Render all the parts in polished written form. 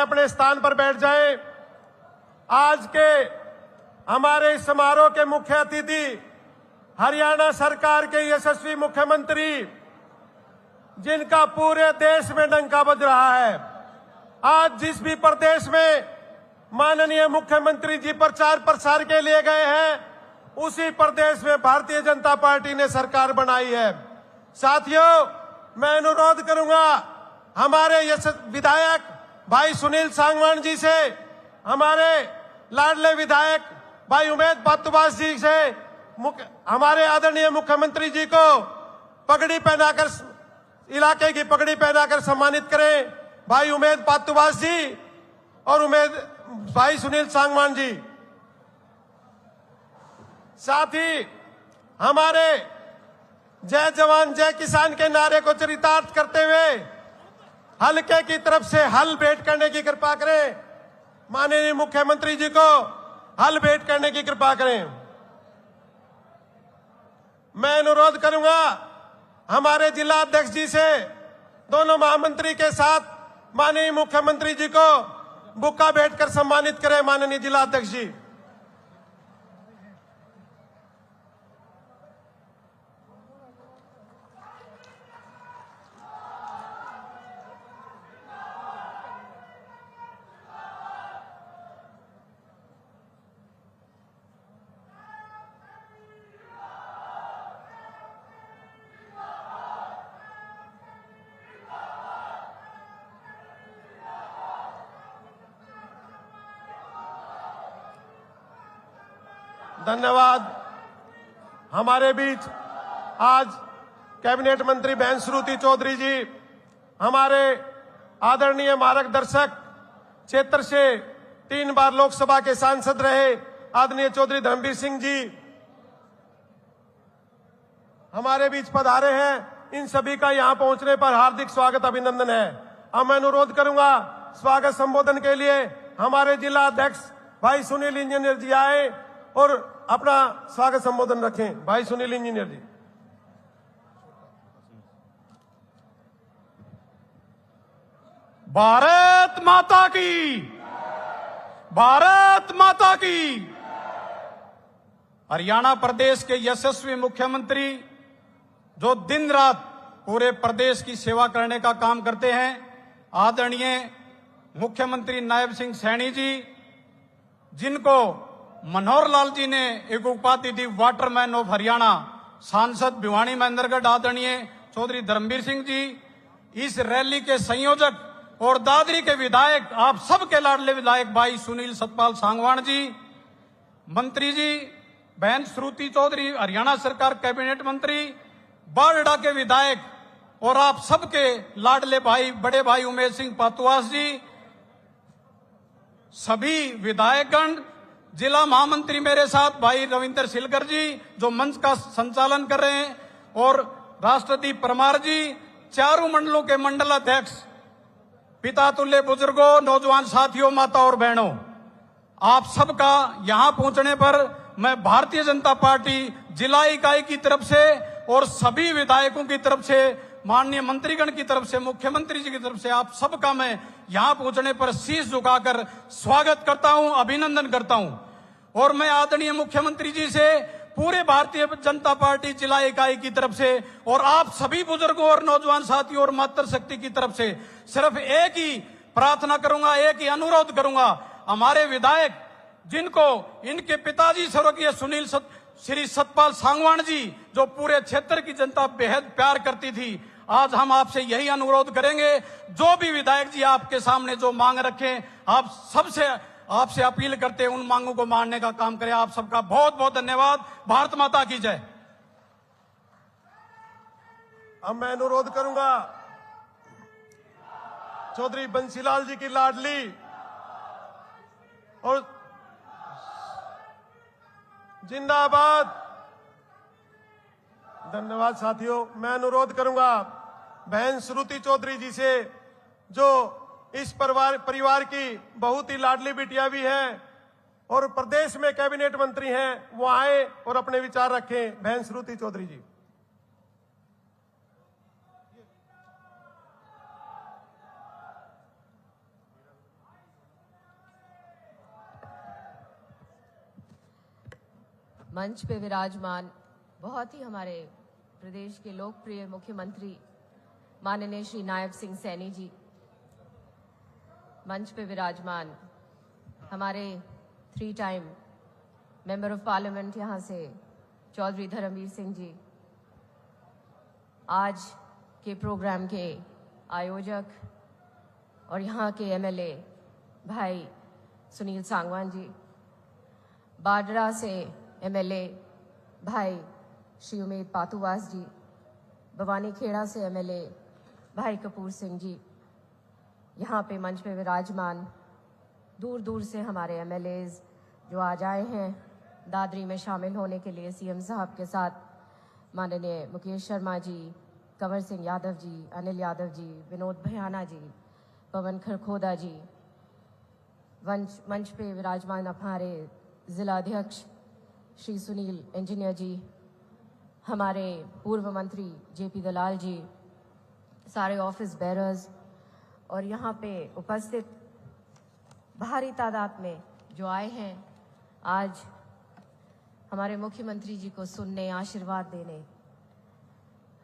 अपने स्थान पर बैठ जाएं। आज के हमारे इस समारोह के मुख्य अतिथि हरियाणा सरकार के यशस्वी मुख्यमंत्री, जिनका पूरे देश में डंका बज रहा है। आज जिस भी प्रदेश में माननीय मुख्यमंत्री जी प्रचार प्रसार के लिए गए हैं, उसी प्रदेश में भारतीय जनता पार्टी ने सरकार बनाई है। साथियों, मैं अनुरोध करूंगा हमारे विधायक भाई सुनील सांगवान जी से, हमारे लाडले विधायक भाई उमेद पातुबास जी से, हमारे आदरणीय मुख्यमंत्री जी को पगड़ी पहनाकर, इलाके की पगड़ी पहनाकर सम्मानित करें। भाई उमेद पातुबास जी और भाई सुनील सांगवान जी। साथ ही हमारे जय जवान जय किसान के नारे को चरितार्थ करते हुए हल्के की तरफ से हल भेंट करने की कृपा करें। माननीय मुख्यमंत्री जी को हल भेंट करने की कृपा करें। मैं अनुरोध करूंगा हमारे जिला अध्यक्ष जी से, दोनों महामंत्री के साथ माननीय मुख्यमंत्री जी को बुक्का भेंट कर सम्मानित करें। माननीय जिला अध्यक्ष जी। धन्यवाद। हमारे बीच आज कैबिनेट मंत्री बहन श्रुति चौधरी जी, हमारे आदरणीय मार्गदर्शक, क्षेत्र से 3 बार लोकसभा के सांसद रहे आदरणीय चौधरी धर्मवीर सिंह जी हमारे बीच पधारे हैं। इन सभी का यहां पहुंचने पर हार्दिक स्वागत अभिनंदन है। अब मैं अनुरोध करूंगा स्वागत संबोधन के लिए हमारे जिला अध्यक्ष भाई सुनील इंजीनियर जी आए और अपना स्वागत संबोधन रखें। भाई सुनील इंजीनियर जी। भारत माता की, भारत माता की। हरियाणा प्रदेश के यशस्वी मुख्यमंत्री जो दिन रात पूरे प्रदेश की सेवा करने का काम करते हैं, आदरणीय मुख्यमंत्री नायब सिंह सैनी जी, जिनको मनोहर लाल जी ने एक उपाधि दी वाटरमैन ऑफ हरियाणा, सांसद भिवानी महेंद्रगढ़ आदरणीय चौधरी धर्मवीर सिंह जी, इस रैली के संयोजक और दादरी के विधायक, आप सबके लाडले विधायक भाई सुनील सतपाल सांगवान जी, मंत्री जी बहन श्रुति चौधरी, हरियाणा सरकार कैबिनेट मंत्री, बारडा के विधायक और आप सबके लाडले भाई बड़े भाई उमेद सिंह पातुवास जी, सभी विधायकगण, जिला महामंत्री मेरे साथ भाई रविंदर सिलकर जी जो मंच का संचालन कर रहे हैं, और राष्ट्रदीप परमार जी, चारों मंडलों के मंडल अध्यक्ष, पिता तुल्य बुजुर्गों, नौजवान साथियों, माता और बहनों, आप सबका यहां पहुंचने पर मैं भारतीय जनता पार्टी जिला इकाई की तरफ से और सभी विधायकों की तरफ से, माननीय मंत्रीगण की तरफ से, मुख्यमंत्री जी की तरफ से आप सबका मैं यहां पहुंचने पर शीश झुकाकर स्वागत करता हूं, अभिनंदन करता हूं। और मैं आदरणीय मुख्यमंत्री जी से पूरे भारतीय जनता पार्टी जिला इकाई की तरफ से और आप सभी बुजुर्गों और नौजवान साथियों और मातृशक्ति की तरफ से सिर्फ एक ही प्रार्थना करूंगा, एक ही अनुरोध करूंगा। हमारे विधायक, जिनको इनके पिताजी स्वर्गीय श्री सतपाल सांगवान जी, जो पूरे क्षेत्र की जनता बेहद प्यार करती थी, आज हम आपसे यही अनुरोध करेंगे, जो भी विधायक जी आपके सामने जो मांग रखें, आप सबसे आपसे अपील करते हैं उन मांगों को मानने का काम करें। आप सबका बहुत बहुत धन्यवाद। भारत माता की जय। अब मैं अनुरोध करूंगा चौधरी बंसीलाल जी की लाडली और जिंदाबाद। धन्यवाद साथियों। मैं अनुरोध करूंगा बहन श्रुति चौधरी जी से, जो इस परिवार की बहुत ही लाडली बिटिया भी हैं और प्रदेश में कैबिनेट मंत्री हैं, वो आए और अपने विचार रखें। बहन श्रुति चौधरी जी। मंच पे विराजमान बहुत ही हमारे प्रदेश के लोकप्रिय मुख्यमंत्री माननीय श्री नायब सिंह सैनी जी, मंच पे विराजमान हमारे 3 टाइम मेंबर ऑफ पार्लियामेंट यहाँ से चौधरी धर्मवीर सिंह जी, आज के प्रोग्राम के आयोजक और यहाँ के एमएलए भाई सुनील सांगवान जी, बाडरा से एमएलए भाई श्री उमेद पातुवास जी, भवानीखेड़ा से एमएलए भाई कपूर सिंह जी, यहाँ पे मंच पे विराजमान दूर दूर से हमारे एमएलएज जो आज आए हैं दादरी में शामिल होने के लिए सीएम साहब के साथ, माननीय मुकेश शर्मा जी, कंवर सिंह यादव जी, अनिल यादव जी, विनोद भयाना जी, पवन खरखोदा जी, मंच पे विराजमान हमारे जिला अध्यक्ष श्री सुनील इंजीनियर जी, हमारे पूर्व मंत्री जेपी दलाल जी, सारे ऑफिस बेरर्स और यहाँ पे उपस्थित भारी तादाद में जो आए हैं आज हमारे मुख्यमंत्री जी को सुनने, आशीर्वाद देने,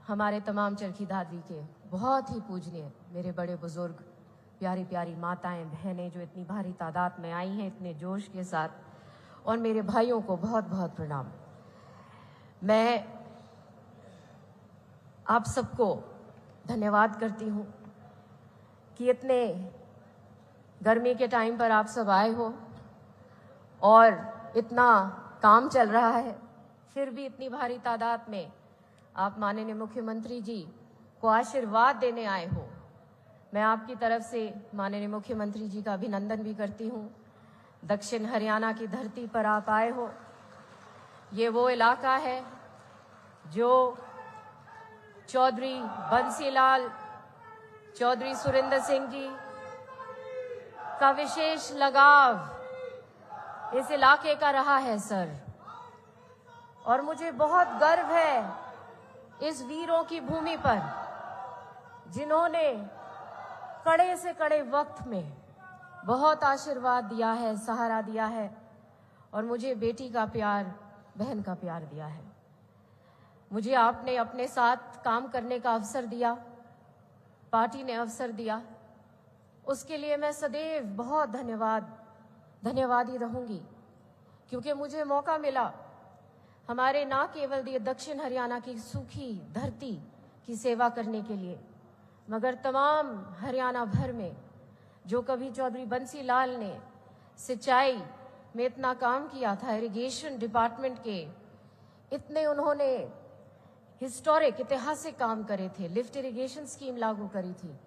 हमारे तमाम चरखी दादरी के बहुत ही पूजनीय मेरे बड़े बुजुर्ग, प्यारी प्यारी माताएं, बहनें जो इतनी भारी तादाद में आई हैं इतने जोश के साथ, और मेरे भाइयों को बहुत बहुत प्रणाम। मैं आप सबको धन्यवाद करती हूँ कि इतने गर्मी के टाइम पर आप सब आए हो और इतना काम चल रहा है, फिर भी इतनी भारी तादाद में आप माननीय मुख्यमंत्री जी को आशीर्वाद देने आए हो। मैं आपकी तरफ से माननीय मुख्यमंत्री जी का अभिनंदन भी करती हूँ। दक्षिण हरियाणा की धरती पर आप आए हो। ये वो इलाका है जो चौधरी बंसीलाल चौधरी सुरेंद्र सिंह जी का विशेष लगाव इस इलाके का रहा है सर, और मुझे बहुत गर्व है इस वीरों की भूमि पर जिन्होंने कड़े से कड़े वक्त में बहुत आशीर्वाद दिया है, सहारा दिया है, और मुझे बेटी का प्यार, बहन का प्यार दिया है। मुझे आपने अपने साथ काम करने का अवसर दिया, पार्टी ने अवसर दिया, उसके लिए मैं सदैव बहुत धन्यवादी रहूंगी, क्योंकि मुझे मौका मिला हमारे ना केवल दक्षिण हरियाणा की सूखी धरती की सेवा करने के लिए, मगर तमाम हरियाणा भर में जो कभी चौधरी बंसीलाल ने सिंचाई में इतना काम किया था, इरिगेशन डिपार्टमेंट के इतने उन्होंने हिस्टोरिक ऐतिहासिक काम करे थे, लिफ्ट इरिगेशन स्कीम लागू करी थी।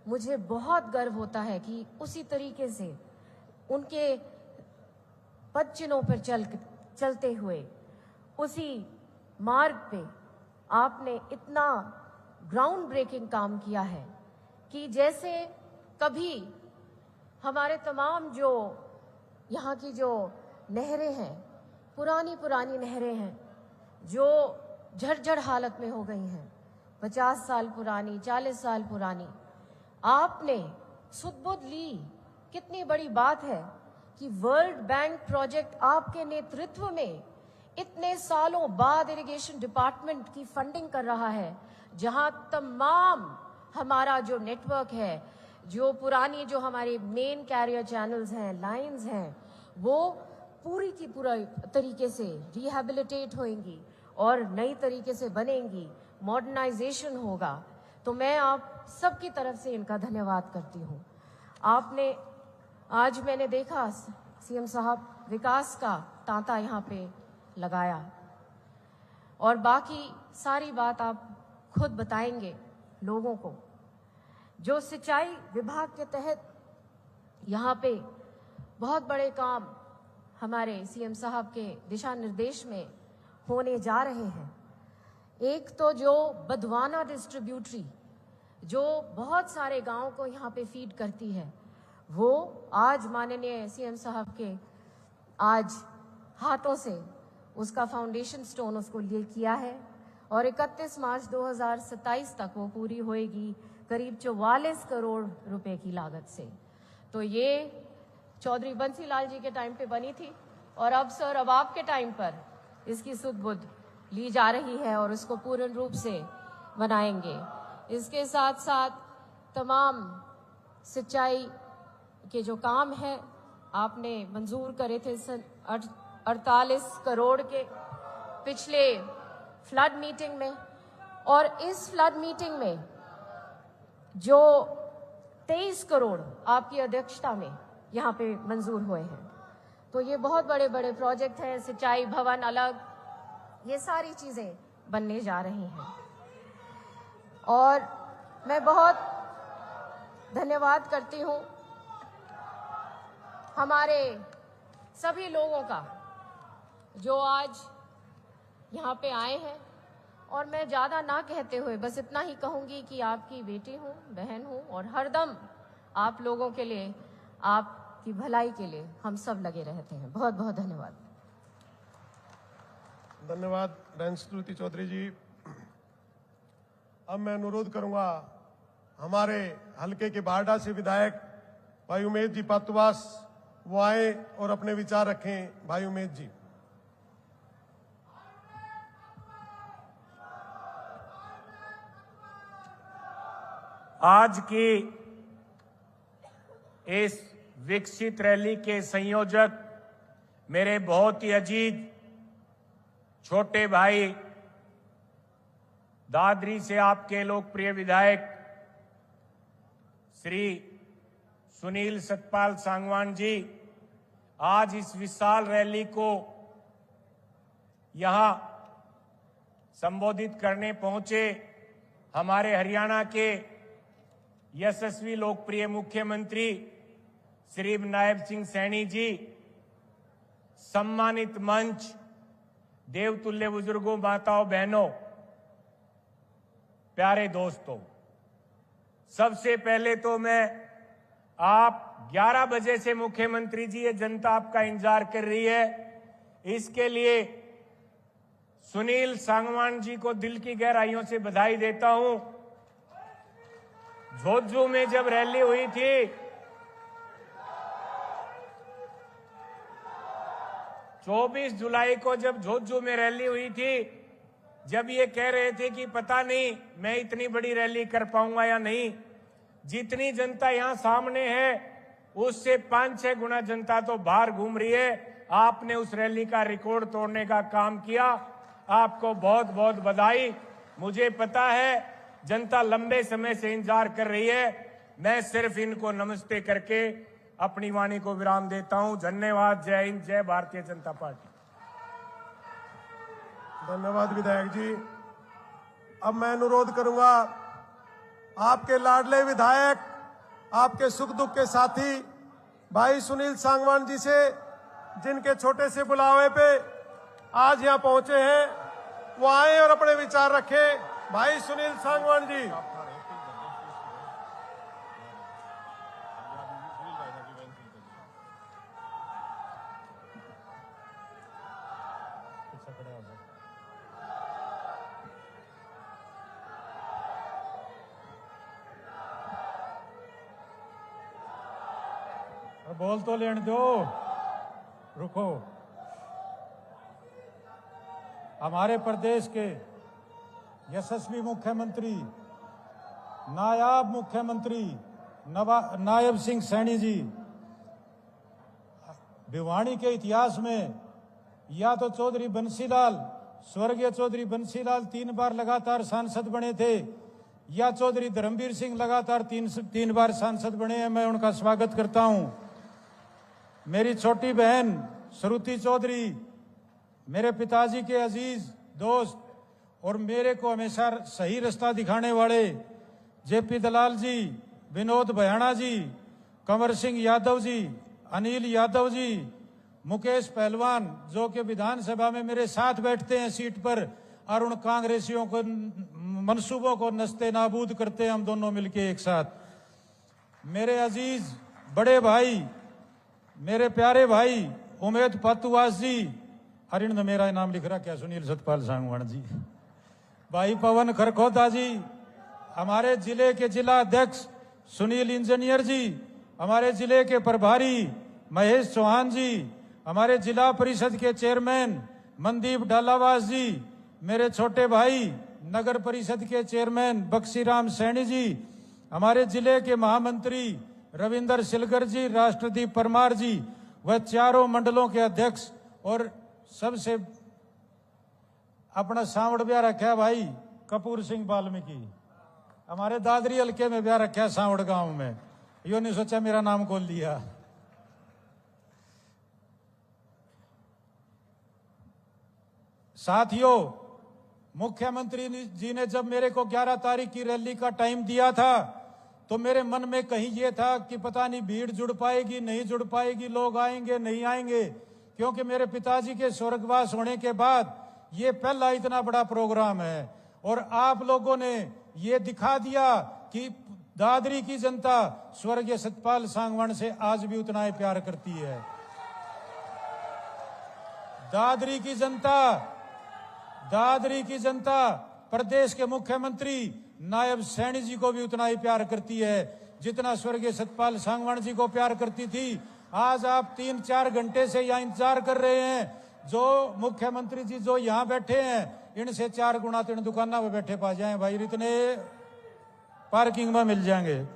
मुझे बहुत गर्व होता है कि उसी तरीके से उनके पद चिन्हों पर चलते हुए उसी मार्ग पे आपने इतना ग्राउंड ब्रेकिंग काम किया है कि जैसे कभी हमारे तमाम जो यहाँ की जो नहरें हैं, पुरानी नहरें हैं जो झरझर हालत में हो गई हैं, 50 साल पुरानी, 40 साल पुरानी, आपने सुध-बुध ली। कितनी बड़ी बात है कि वर्ल्ड बैंक प्रोजेक्ट आपके नेतृत्व में इतने सालों बाद इरिगेशन डिपार्टमेंट की फंडिंग कर रहा है, जहां तमाम हमारा जो नेटवर्क है, जो पुरानी जो हमारे मेन कैरियर चैनल्स हैं, लाइंस हैं, वो पूरी की पूरा तरीके से रिहैबिलिटेट होंगी और नई तरीके से बनेंगी, मॉडर्नाइजेशन होगा। तो मैं आप सबकी तरफ से इनका धन्यवाद करती हूँ। आपने आज मैंने देखा सीएम साहब विकास का तांता यहाँ पे लगाया, और बाकी सारी बात आप खुद बताएंगे लोगों को। जो सिंचाई विभाग के तहत यहाँ पे बहुत बड़े काम हमारे सीएम साहब के दिशा निर्देश में होने जा रहे हैं। एक तो जो बधवाना डिस्ट्रीब्यूटरी जो बहुत सारे गांवों को यहाँ पे फीड करती है, वो आज माननीय सीएम साहब के आज हाथों से उसका फाउंडेशन स्टोन उसको लिए किया है, और 31 मार्च 2027 तक वो पूरी होएगी करीब 44 करोड़ रुपए की लागत से। तो ये चौधरी बंसीलाल जी के टाइम पे बनी थी, और अब सर अब आपके टाइम पर इसकी सुध बुध ली जा रही है और उसको पूर्ण रूप से बनाएंगे। इसके साथ साथ तमाम सिंचाई के जो काम हैं आपने मंजूर करे थे 48 करोड़ के पिछले फ्लड मीटिंग में, और इस फ्लड मीटिंग में जो 23 करोड़ आपकी अध्यक्षता में यहाँ पे मंजूर हुए हैं। तो ये बहुत बड़े बड़े प्रोजेक्ट हैं, सिंचाई भवन अलग, ये सारी चीजें बनने जा रही हैं। और मैं बहुत धन्यवाद करती हूँ हमारे सभी लोगों का जो आज यहाँ पे आए हैं। और मैं ज़्यादा ना कहते हुए बस इतना ही कहूँगी कि आपकी बेटी हूँ, बहन हूँ, और हरदम आप लोगों के लिए, आपकी भलाई के लिए हम सब लगे रहते हैं। बहुत बहुत धन्यवाद। धन्यवाद बहन श्रुति चौधरी जी। अब मैं अनुरोध करूंगा हमारे हलके के बारडा से विधायक भाई उमेश जी पातुवास वो आए और अपने विचार रखें। भाई उमेश जी। आज की इस विकसित रैली के संयोजक मेरे बहुत ही अजीज छोटे भाई दादरी से आपके लोकप्रिय विधायक श्री सुनील सतपाल सांगवान जी आज इस विशाल रैली को यहां संबोधित करने पहुंचे। हमारे हरियाणा के यशस्वी लोकप्रिय मुख्यमंत्री श्री नायब सिंह सैनी जी, सम्मानित मंच, देवतुल्य बुजुर्गों, माताओं, बहनों, प्यारे दोस्तों, सबसे पहले तो मैं आप 11 बजे से मुख्यमंत्री जी, ये जनता आपका इंतजार कर रही है, इसके लिए सुनील सांगवान जी को दिल की गहराइयों से बधाई देता हूं। झोझू में जब रैली हुई थी 24 जुलाई को, जब झोझू में रैली हुई थी, जब ये कह रहे थे कि पता नहीं मैं इतनी बड़ी रैली कर पाऊंगा या नहीं, जितनी जनता यहां सामने है उससे 5-6 गुना जनता तो बाहर घूम रही है। आपने उस रैली का रिकॉर्ड तोड़ने का काम किया, आपको बहुत बहुत बधाई। मुझे पता है जनता लंबे समय से इंतजार कर रही है। मैं सिर्फ इनको नमस्ते करके अपनी वाणी को विराम देता हूं। धन्यवाद। जय हिंद, जय भारतीय जनता पार्टी। धन्यवाद विधायक जी। अब मैं अनुरोध करूंगा आपके लाडले विधायक, आपके सुख दुख के साथी भाई सुनील सांगवान जी से, जिनके छोटे से बुलावे पे आज यहां पहुंचे हैं, वो आए और अपने विचार रखें। भाई सुनील सांगवान जी। बोल तो लेने दो, रुको। हमारे प्रदेश के यशस्वी मुख्यमंत्री, नायाब मुख्यमंत्री नायब सिंह सैनी जी, भिवानी के इतिहास में या तो चौधरी बंसीलाल, स्वर्गीय चौधरी बंसीलाल 3 बार लगातार सांसद बने थे, या चौधरी धर्मवीर सिंह लगातार 3 बार सांसद बने हैं। मैं उनका स्वागत करता हूं। मेरी छोटी बहन श्रुति चौधरी, मेरे पिताजी के अजीज दोस्त और मेरे को हमेशा सही रास्ता दिखाने वाले जेपी दलाल जी, विनोद भयाणा जी, कंवर सिंह यादव जी, अनिल यादव जी, मुकेश पहलवान, जो कि विधानसभा में मेरे साथ बैठते हैं सीट पर और उन कांग्रेसियों को मंसूबों को नस्ते नाबूद करते हैं हम दोनों मिलके एक साथ। मेरे अजीज बड़े भाई, मेरे प्यारे भाई उमेश पातुवास जी, हरिंद मेरा नाम लिख रहा क्या, सुनील सतपाल सांगवान जी, भाई पवन खरखोदा जी, हमारे जिले के जिला अध्यक्ष सुनील इंजीनियर जी, हमारे जिले के प्रभारी महेश चौहान जी, हमारे जिला परिषद के चेयरमैन मनदीप डालावास जी, मेरे छोटे भाई नगर परिषद के चेयरमैन बक्सीराम सैनी जी, हमारे जिले के महामंत्री रविंदर सिलगर जी, राष्ट्रदीप परमार जी, वह चारों मंडलों के अध्यक्ष, और सबसे अपना सांवड़ ब्याह रखा भाई कपूर सिंह वाल्मीकि, हमारे दादरी हल्के में ब्याह रखा सांवड़ गांव में, यो नहीं सोचा मेरा नाम खोल लिया। साथियों, मुख्यमंत्री जी ने जब मेरे को 11 तारीख की रैली का टाइम दिया था तो मेरे मन में कहीं ये था कि पता नहीं भीड़ जुड़ पाएगी नहीं जुड़ पाएगी, लोग आएंगे नहीं आएंगे, क्योंकि मेरे पिताजी के स्वर्गवास होने के बाद ये पहला इतना बड़ा प्रोग्राम है। और आप लोगों ने ये दिखा दिया कि दादरी की जनता स्वर्गीय सतपाल सांगवान से आज भी उतना ही प्यार करती है। दादरी की जनता प्रदेश के मुख्यमंत्री नायब सैनी जी को भी उतना ही प्यार करती है जितना स्वर्गीय सतपाल सांगवान जी को प्यार करती थी। आज आप 3-4 घंटे से यहाँ इंतजार कर रहे हैं, जो मुख्यमंत्री जी जो यहाँ बैठे हैं इनसे 4 गुना 3 दुकाना में बैठे पा जाएं भाई, इतने पार्किंग में मिल जाएंगे।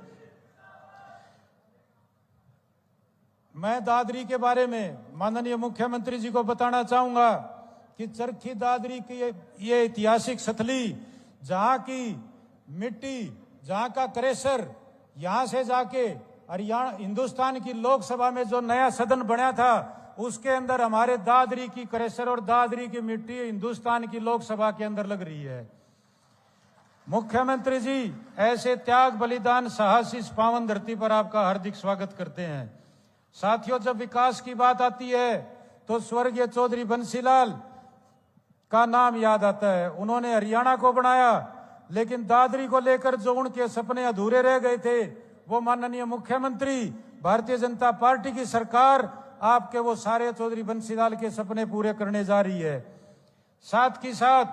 मैं दादरी के बारे में माननीय मुख्यमंत्री जी को बताना चाहूंगा कि चरखी दादरी की ये ऐतिहासिक स्थली, जहां की मिट्टी, जहां का क्रेशर, यहां से जाके हरियाणा हिंदुस्तान की लोकसभा में जो नया सदन बना था उसके अंदर हमारे दादरी की क्रेशर और दादरी की मिट्टी हिंदुस्तान की लोकसभा के अंदर लग रही है। मुख्यमंत्री जी ऐसे त्याग बलिदान साहस इस पावन धरती पर आपका हार्दिक स्वागत करते हैं। साथियों, जब विकास की बात आती है तो स्वर्गीय चौधरी बंसीलाल का नाम याद आता है। उन्होंने हरियाणा को बनाया, लेकिन दादरी को लेकर जो उनके सपने अधूरे रह गए थे वो माननीय मुख्यमंत्री भारतीय जनता पार्टी की सरकार आपके वो सारे चौधरी बंसीलाल के सपने पूरे करने जा रही है। साथ ही साथ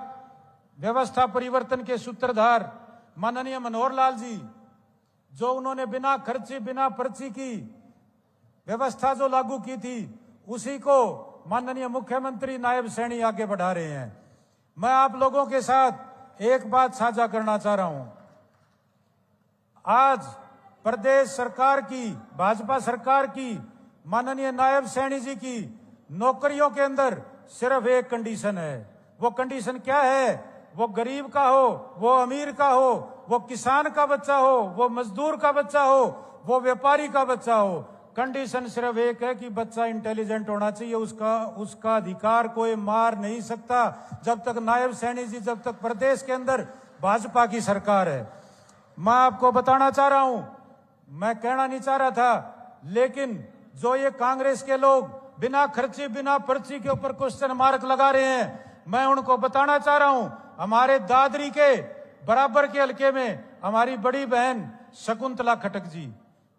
व्यवस्था परिवर्तन के सूत्रधार माननीय मनोहर लाल जी, जो उन्होंने बिना खर्ची बिना पर्ची की व्यवस्था जो लागू की थी उसी को माननीय मुख्यमंत्री नायब सैनी आगे बढ़ा रहे हैं। मैं आप लोगों के साथ एक बात साझा करना चाह रहा हूं। आज प्रदेश सरकार की, भाजपा सरकार की, माननीय नायब सैनी जी की नौकरियों के अंदर सिर्फ एक कंडीशन है। वो कंडीशन क्या है? वो गरीब का हो, वो अमीर का हो, वो किसान का बच्चा हो, वो मजदूर का बच्चा हो, वो व्यापारी का बच्चा हो, कंडीशन सिर्फ एक है कि बच्चा इंटेलिजेंट होना चाहिए। उसका अधिकार कोई मार नहीं सकता जब तक नायब सैनी जी, जब तक प्रदेश के अंदर भाजपा की सरकार है। मैं आपको बताना चाह रहा हूं, मैं कहना नहीं चाह रहा था, लेकिन जो ये कांग्रेस के लोग बिना खर्ची बिना पर्ची के ऊपर क्वेश्चन मार्क लगा रहे हैं, मैं उनको बताना चाह रहा हूं, हमारे दादरी के बराबर के हल्के में हमारी बड़ी बहन शकुंतला खटक जी,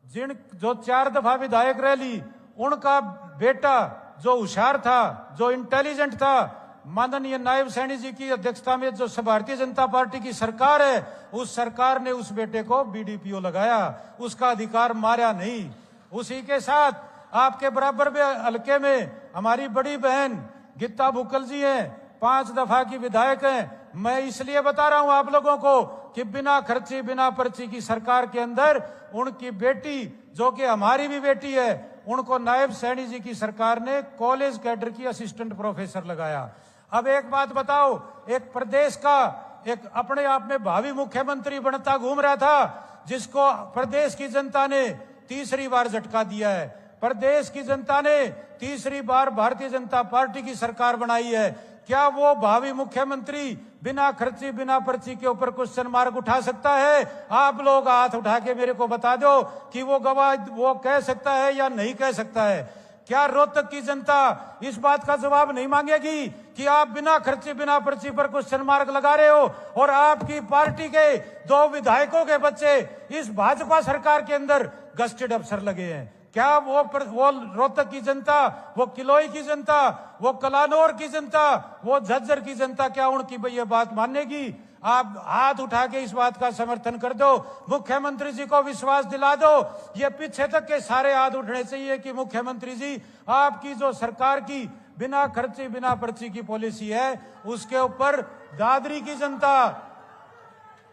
जो 4 दफा विधायक रह ली, उनका बेटा जो होशियार था, जो इंटेलिजेंट था, माननीय नायब सैनी जी की अध्यक्षता में जो भारतीय जनता पार्टी की सरकार है, उस सरकार ने उस बेटे को बीडीपीओ लगाया, उसका अधिकार मारा नहीं। उसी के साथ आपके बराबर में हल्के में हमारी बड़ी बहन गीता भुक्कल जी हैं, 5 दफा की विधायक हैं। मैं इसलिए बता रहा हूं आप लोगों को कि बिना खर्ची बिना पर्ची की सरकार के अंदर उनकी बेटी, जो कि हमारी भी बेटी है, उनको नायब सैनी जी की सरकार ने कॉलेज कैडर की असिस्टेंट प्रोफेसर लगाया। अब एक बात बताओ, एक प्रदेश का एक अपने आप में भावी मुख्यमंत्री बनता घूम रहा था, जिसको प्रदेश की जनता ने तीसरी बार झटका दिया है, प्रदेश की जनता ने तीसरी बार भारतीय जनता पार्टी की सरकार बनाई है, क्या वो भावी मुख्यमंत्री बिना खर्ची बिना पर्ची के ऊपर क्वेश्चन मार्क उठा सकता है? आप लोग हाथ उठा के मेरे को बता दो कि वो गवाह वो कह सकता है या नहीं कह सकता है। क्या रोहतक की जनता इस बात का जवाब नहीं मांगेगी कि आप बिना खर्चे बिना पर्ची पर क्वेश्चन मार्क लगा रहे हो और आपकी पार्टी के 2 विधायकों के बच्चे इस भाजपा सरकार के अंदर गस्टेड अफसर लगे हैं? क्या वो रोहतक की जनता, वो किलोई की जनता, वो कलानौर की जनता, वो झज्जर की जनता, क्या उनकी ये बात मानेगी? आप हाथ उठा के इस बात का समर्थन कर दो, मुख्यमंत्री जी को विश्वास दिला दो। ये पीछे तक के सारे हाथ उठने चाहिए कि मुख्यमंत्री जी, आपकी जो सरकार की बिना खर्ची बिना पर्ची की पॉलिसी है, उसके ऊपर दादरी की जनता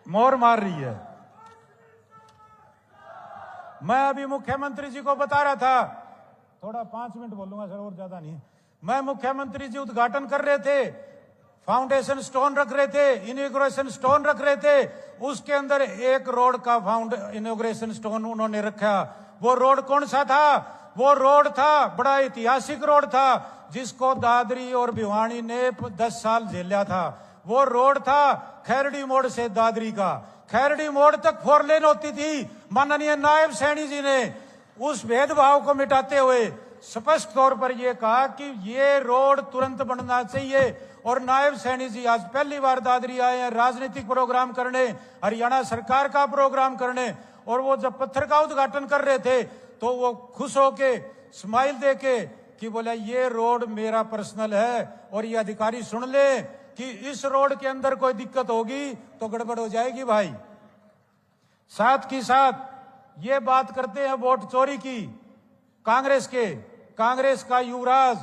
मोहर मार रही है। मैं अभी मुख्यमंत्री जी को बता रहा था, थोड़ा 5 मिनट बोलूंगा सर, और ज्यादा नहीं। मैं मुख्यमंत्री जी उद्घाटन कर रहे थे, फाउंडेशन स्टोन रख रहे थे, इनॉग्रेशन स्टोन रख रहे थे, उसके अंदर एक रोड का इनॉग्रेशन स्टोन उन्होंने रखा। वो रोड कौन सा था? वो रोड था, बड़ा ऐतिहासिक रोड था, जिसको दादरी और भिवानी ने 10 साल झेला था। वो रोड था खैरडी मोड़ से दादरी का, खैरडी मोड़ तक 4 लेन होती थी। माननीय नायब सैनी जी ने उस भेदभाव को मिटाते हुए स्पष्ट तौर पर यह कहा कि ये रोड तुरंत बनना चाहिए। और नायब सैनी जी आज पहली बार दादरी आए हैं राजनीतिक प्रोग्राम करने, हरियाणा सरकार का प्रोग्राम करने। और वो जब पत्थर का उद्घाटन कर रहे थे तो वो खुश होके स्माइल देके कि बोला ये रोड मेरा पर्सनल है, और ये अधिकारी सुन ले कि इस रोड के अंदर कोई दिक्कत होगी तो गड़बड़ हो जाएगी भाई। साथ ही साथ ये बात करते हैं वोट चोरी की, कांग्रेस का युवराज,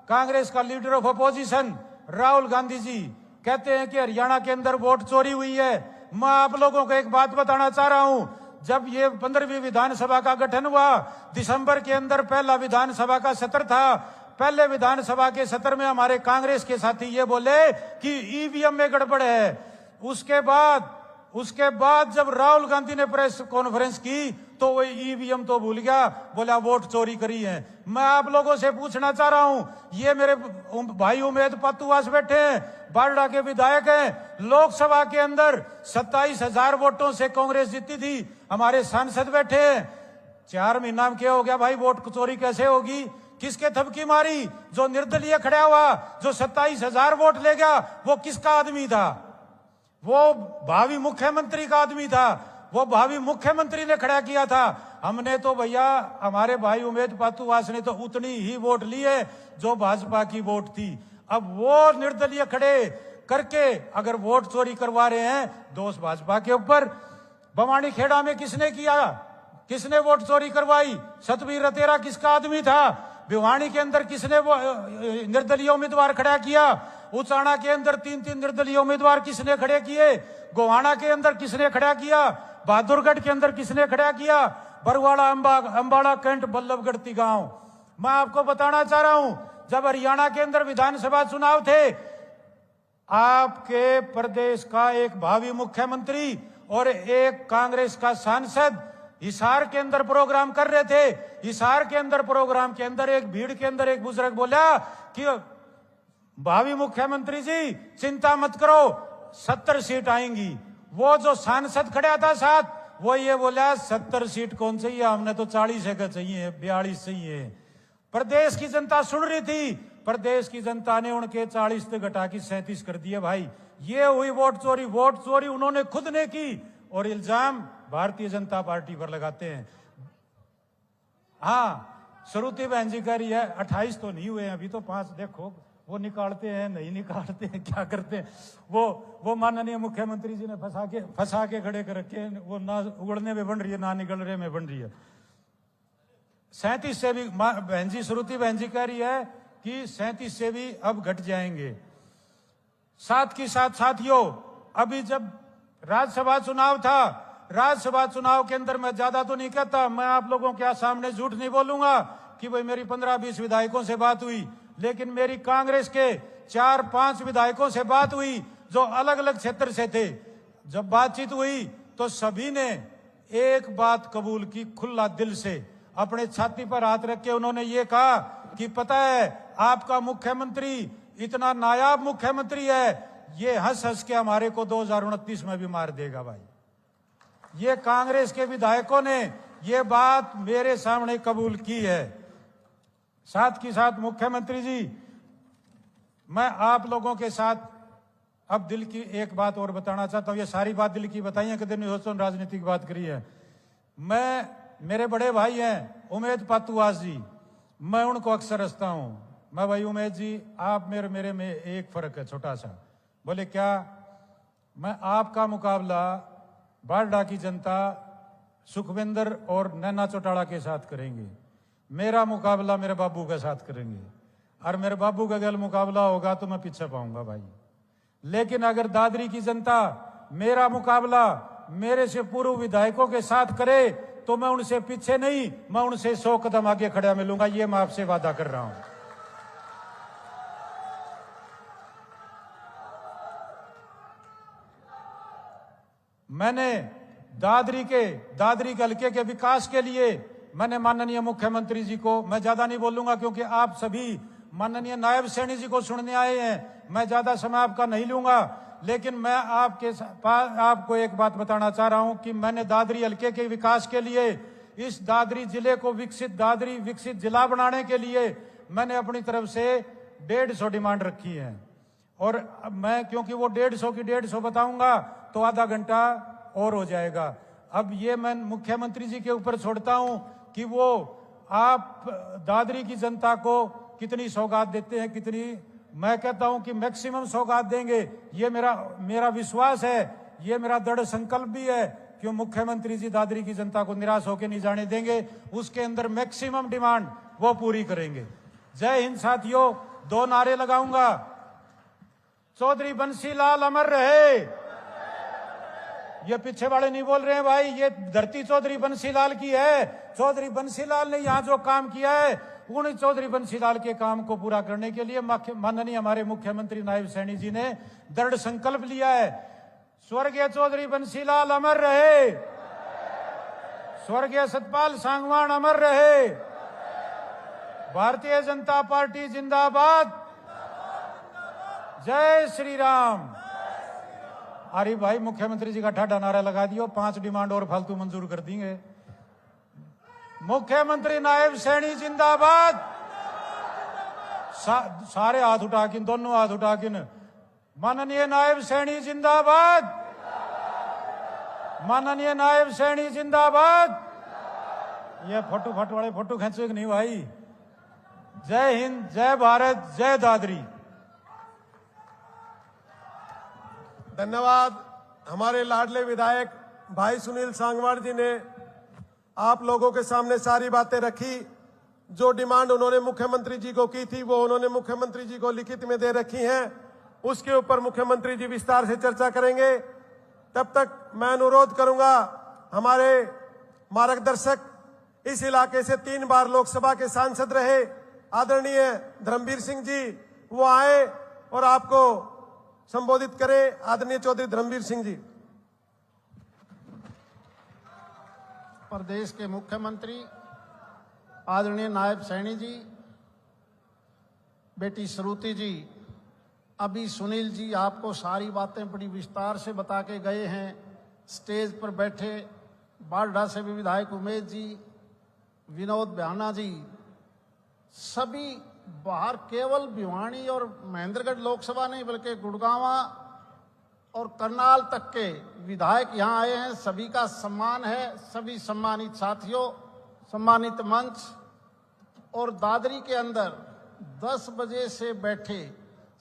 कांग्रेस का leader of opposition Rahul Gandhi ji कहते हैं कि हरियाणा के अंदर वोट चोरी हुई है। मैं आप लोगों को एक बात बताना चाह रहा हूं, जब ये 15वीं विधानसभा का गठन हुआ, दिसंबर के अंदर पहला विधानसभा का सत्र था। पहले विधानसभा के सत्र में हमारे कांग्रेस के साथी ये बोले कि ईवीएम में गड़बड़ है। उसके बाद जब राहुल गांधी ने प्रेस कॉन्फ्रेंस की तो वो ईवीएम तो भूल गया, बोला वोट चोरी करी है। मैं आप लोगों से पूछना चाह रहा हूं, ये मेरे भाई उमेद पातुआस बैठे हैं, बारडा के विधायक हैं, लोकसभा के अंदर 27,000 वोटों से कांग्रेस जीती थी, हमारे सांसद बैठे हैं। 4 महीना में क्या हो गया भाई? वोट चोरी कैसे होगी? किसके थपकी मारी? जो निर्दलीय खड़ा हुआ, जो 27,000 वोट ले गया, वो किसका आदमी था? वो भावी मुख्यमंत्री का आदमी था, वो भावी मुख्यमंत्री ने खड़ा किया था। हमने तो भैया, हमारे भाई उमेद पातुआस ने तो उतनी ही वोट ली है जो भाजपा की वोट थी। अब वो निर्दलीय खड़े करके अगर वोट चोरी करवा रहे हैं, दोष भाजपा के ऊपर। बवानी खेड़ा में किसने किया? किसने वोट चोरी करवाई? सतबीर रतेरा किसका आदमी था? भिवानी के अंदर किसने वो निर्दलीय उम्मीदवार खड़ा किया? उचाना के अंदर 3-3 निर्दलीय उम्मीदवार किसने खड़े किए? गोहाना के अंदर किसने खड़ा किया? बहादुरगढ़ के अंदर किसने खड़ा किया? बरवाड़ा, अंबाड़ा, कैंट, बल्लभगढ़, तिगांव। मैं आपको बताना चाह रहा हूं, जब हरियाणा के अंदर विधानसभा चुनाव थे, आपके प्रदेश का एक भावी मुख्यमंत्री और एक कांग्रेस का सांसद हिसार के अंदर प्रोग्राम कर रहे थे। हिसार के अंदर प्रोग्राम के अंदर एक भीड़ के अंदर एक बुजुर्ग बोला कि भावी मुख्यमंत्री जी चिंता मत करो, 70 सीट आएंगी। वो जो सांसद खड़ा था साथ, वो ये बोला 70 सीट कौन चाहिए, हमने तो 40 का चाहिए, 42 चाहिए। प्रदेश की जनता सुन रही थी, प्रदेश की जनता ने उनके 40 से घटा के 37 कर दिए भाई। ये हुई वोट चोरी। वोट चोरी उन्होंने खुद ने की और इल्जाम भारतीय जनता पार्टी पर लगाते हैं। हाँ, श्रुति बहन जी कह रही है 28 तो नहीं हुए, अभी तो 5। देखो वो निकालते हैं, नहीं निकालते हैं, क्या करते हैं। वो माननीय मुख्यमंत्री जी ने फंसा के खड़े कर रखे हैं। वो ना उगड़ने में बन रही है, ना निकलने में बन रही है। 37 से भी बहन जी, श्रुति बहन जी कह रही है कि 37 से भी अब घट जाएंगे। साथ ही साथ साथियों, अभी जब राज्यसभा चुनाव था, राज्यसभा चुनाव के अंदर मैं ज्यादा तो नहीं कहता, मैं आप लोगों के सामने झूठ नहीं बोलूंगा कि भाई मेरी 15-20 विधायकों से बात हुई, लेकिन मेरी कांग्रेस के 4-5 विधायकों से बात हुई जो अलग अलग क्षेत्र से थे। जब बातचीत हुई तो सभी ने एक बात कबूल की, खुला दिल से अपने छाती पर हाथ रख के उन्होंने ये कहा कि पता है आपका मुख्यमंत्री इतना नायाब मुख्यमंत्री है, ये हंस हंस के हमारे को 2029 में भी मार देगा भाई। ये कांग्रेस के विधायकों ने ये बात मेरे सामने कबूल की है। साथ ही साथ मुख्यमंत्री जी, मैं आप लोगों के साथ अब दिल की एक बात और बताना चाहता हूं। ये सारी बात दिल की बताई है, कभी नहीं राजनीतिक बात करी है। मेरे बड़े भाई हैं उमेद पातुआस जी, मैं उनको अक्सर हंसता हूं। मैं भाई उमेद जी, आप मेरे में एक फर्क है छोटा सा। बोले क्या? मैं आपका मुकाबला बारडा की जनता सुखविंदर और नैना चौटाला के साथ करेंगे, मेरा मुकाबला मेरे बाबू के साथ करेंगे। और मेरे बाबू का गल मुकाबला होगा तो मैं पीछे पाऊंगा भाई। लेकिन अगर दादरी की जनता मेरा मुकाबला मेरे से पूर्व विधायकों के साथ करे तो मैं उनसे पीछे नहीं, मैं उनसे 100 कदम आगे खड़ा मिलूंगा, ये मैं आपसे वादा कर रहा हूं। मैंने दादरी हल्के के विकास के लिए मैंने माननीय मुख्यमंत्री जी को, मैं ज्यादा नहीं बोलूंगा क्योंकि आप सभी माननीय नायब सैनी जी को सुनने आए हैं, मैं ज्यादा समय आपका नहीं लूंगा। लेकिन मैं आपको एक बात बताना चाह रहा हूं कि मैंने दादरी हल्के के विकास के लिए, इस दादरी जिले को विकसित जिला बनाने के लिए मैंने अपनी तरफ से 150 डिमांड रखी है। और मैं क्योंकि वो 150 की 150 बताऊंगा तो आधा घंटा और हो जाएगा। अब ये मैं मुख्यमंत्री जी के ऊपर छोड़ता हूं कि वो आप दादरी की जनता को कितनी सौगात देते हैं, कितनी, मैं कहता हूं कि मैक्सिमम सौगात देंगे। ये मेरा विश्वास है, ये मेरा दृढ़ संकल्प भी है कि मुख्यमंत्री जी दादरी की जनता को निराश होकर नहीं जाने देंगे, उसके अंदर मैक्सिमम डिमांड वो पूरी करेंगे। जय हिंद साथियों। 2 नारे लगाऊंगा, चौधरी बंसीलाल अमर रहे। ये पीछे वाले नहीं बोल रहे हैं भाई, ये धरती चौधरी बंसीलाल की है। चौधरी बंसीलाल ने यहां जो काम किया है, उन चौधरी बंसीलाल के काम को पूरा करने के लिए माननीय हमारे मुख्यमंत्री नायब सैनी जी ने दृढ़ संकल्प लिया है। स्वर्गीय चौधरी बंसीलाल अमर रहे, स्वर्गीय सतपाल सांगवान अमर रहे, भारतीय जनता पार्टी जिंदाबाद, जय श्री राम। अरे भाई मुख्यमंत्री जी का ठाडा नारा लगा दियो, 5 डिमांड और फालतू मंजूर कर देंगे। मुख्यमंत्री नायब सैनी जिंदाबाद। सारे हाथ उठा के, दोनों हाथ उठा के, माननीय नायब सैनी जिंदाबाद, माननीय नायब सैनी जिंदाबाद। ये फोटो वाले फोटो खींचो कि नहीं भाई। जय हिंद, जय भारत, जय दादरी। धन्यवाद। हमारे लाडले विधायक भाई सुनील सांगवान जी ने आप लोगों के सामने सारी बातें रखी। जो डिमांड उन्होंने मुख्यमंत्री जी को की थी वो उन्होंने मुख्यमंत्री जी को लिखित में दे रखी हैं। उसके ऊपर मुख्यमंत्री जी विस्तार से चर्चा करेंगे। तब तक मैं अनुरोध करूंगा, हमारे मार्गदर्शक इस इलाके से 3 बार लोकसभा के सांसद रहे आदरणीय धर्मवीर सिंह जी, वो आए और आपको संबोधित करें। आदरणीय चौधरी धर्मवीर सिंह जी। प्रदेश के मुख्यमंत्री आदरणीय नायब सैनी जी, बेटी श्रुति जी, अभी सुनील जी आपको सारी बातें बड़ी विस्तार से बता के गए हैं। स्टेज पर बैठे बारडा से भी विधायक उमेश जी, विनोद ब्याना जी, सभी बाहर केवल भिवानी और महेंद्रगढ़ लोकसभा नहीं बल्कि गुड़गांवा और करनाल तक के विधायक यहाँ आए हैं। सभी का सम्मान है। सभी सम्मानित साथियों, सम्मानित मंच और दादरी के अंदर 10 बजे से बैठे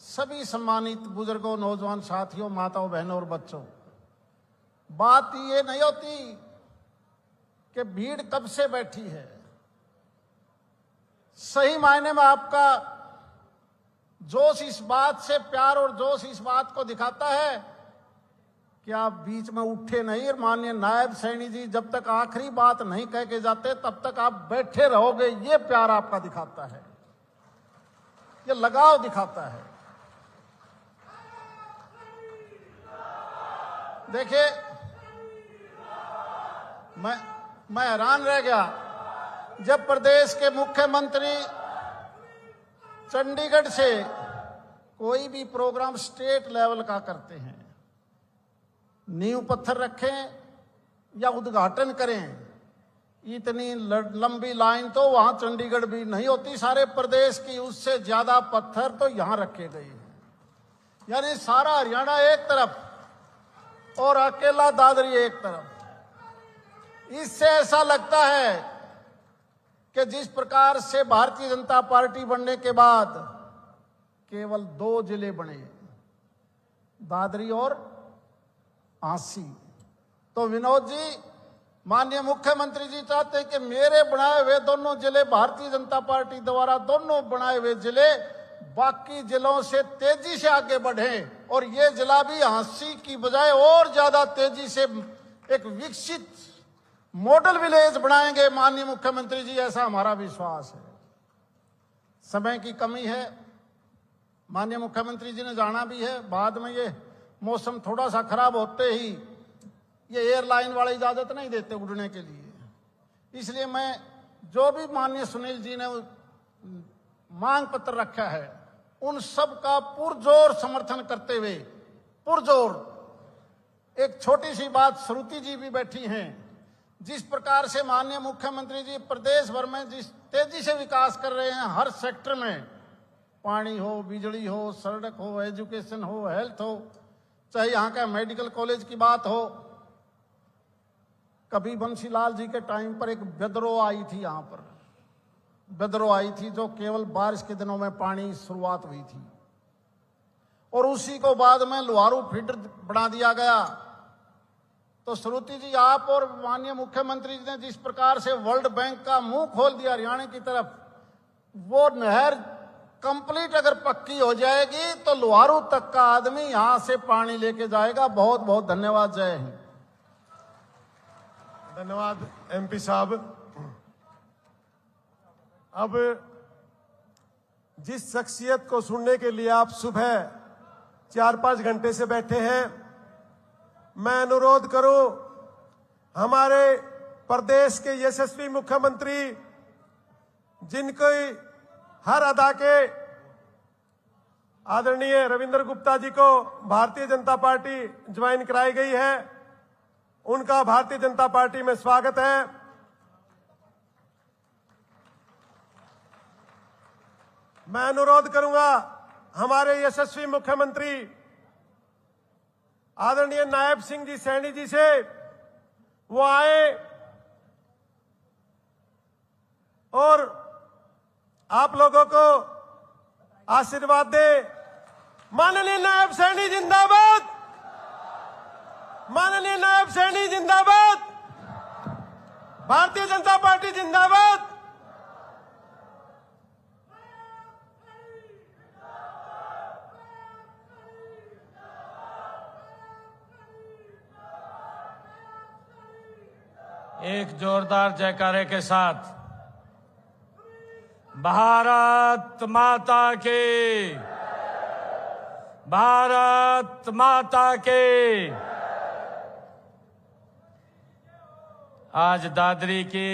सभी सम्मानित बुजुर्गों, नौजवान साथियों, माताओं, बहनों और बच्चों, बात ये नहीं होती कि भीड़ कब से बैठी है। सही मायने में आपका जोश इस बात से, प्यार और जोश इस बात को दिखाता है कि आप बीच में उठे नहीं और माननीय नायब सैनी जी जब तक आखिरी बात नहीं कह के जाते तब तक आप बैठे रहोगे। ये प्यार आपका दिखाता है, ये लगाव दिखाता है। देखिए, मैं हैरान रह गया जब प्रदेश के मुख्यमंत्री चंडीगढ़ से कोई भी प्रोग्राम स्टेट लेवल का करते हैं, नींव पत्थर रखें या उद्घाटन करें, इतनी लंबी लाइन तो वहां चंडीगढ़ भी नहीं होती सारे प्रदेश की। उससे ज्यादा पत्थर तो यहां रखे गए हैं। यानी सारा हरियाणा एक तरफ और अकेला दादरी एक तरफ। इससे ऐसा लगता है कि जिस प्रकार से भारतीय जनता पार्टी बनने के बाद केवल 2 जिले बने, दादरी और आंसी, तो विनोद जी माननीय मुख्यमंत्री जी चाहते हैं कि मेरे बनाए हुए दोनों जिले, भारतीय जनता पार्टी द्वारा दोनों बनाए हुए जिले बाकी जिलों से तेजी से आगे बढ़े और ये जिला भी हांसी की बजाय और ज्यादा तेजी से एक विकसित मॉडल विलेज बनाएंगे माननीय मुख्यमंत्री जी, ऐसा हमारा विश्वास है। समय की कमी है, माननीय मुख्यमंत्री जी ने जाना भी है, बाद में ये मौसम थोड़ा सा खराब होते ही ये एयरलाइन वाले इजाजत नहीं देते उड़ने के लिए, इसलिए मैं जो भी माननीय सुनील जी ने मांग पत्र रखा है उन सब का पुरजोर समर्थन करते हुए, पुरजोर एक छोटी सी बात, श्रुति जी भी बैठी हैं, जिस प्रकार से माननीय मुख्यमंत्री जी प्रदेश भर में जिस तेजी से विकास कर रहे हैं, हर सेक्टर में, पानी हो, बिजली हो, सड़क हो, एजुकेशन हो, हेल्थ हो, चाहे यहाँ का मेडिकल कॉलेज की बात हो। कभी बंसीलाल जी के टाइम पर एक बेदरो आई थी, यहाँ पर बेदरो आई थी जो केवल बारिश के दिनों में पानी शुरुआत हुई थी और उसी को बाद में लुहारू फीडर बना दिया गया। तो श्रुति जी, आप और माननीय मुख्यमंत्री जी ने जिस प्रकार से वर्ल्ड बैंक का मुंह खोल दिया हरियाणा की तरफ, वो नहर कंप्लीट अगर पक्की हो जाएगी तो लुहारू तक का आदमी यहां से पानी लेके जाएगा। बहुत बहुत धन्यवाद। जय हिंद। धन्यवाद एमपी साहब। अब जिस शख्सियत को सुनने के लिए आप सुबह 4-5 घंटे से बैठे हैं, मैं अनुरोध करूं हमारे प्रदेश के यशस्वी मुख्यमंत्री, जिनको हर अदा के आदरणीय रविंद्र गुप्ता जी को भारतीय जनता पार्टी ज्वाइन कराई गई है, उनका भारतीय जनता पार्टी में स्वागत है। मैं अनुरोध करूंगा हमारे यशस्वी मुख्यमंत्री आदरणीय नायब सिंह जी सैनी जी से, वो आए और आप लोगों को आशीर्वाद दे। माननीय नायब सैनी जिंदाबाद, माननीय नायब सैनी जिंदाबाद, भारतीय जनता पार्टी जिंदाबाद। एक जोरदार जयकारे के साथ भारत माता की, भारत माता की। आज दादरी की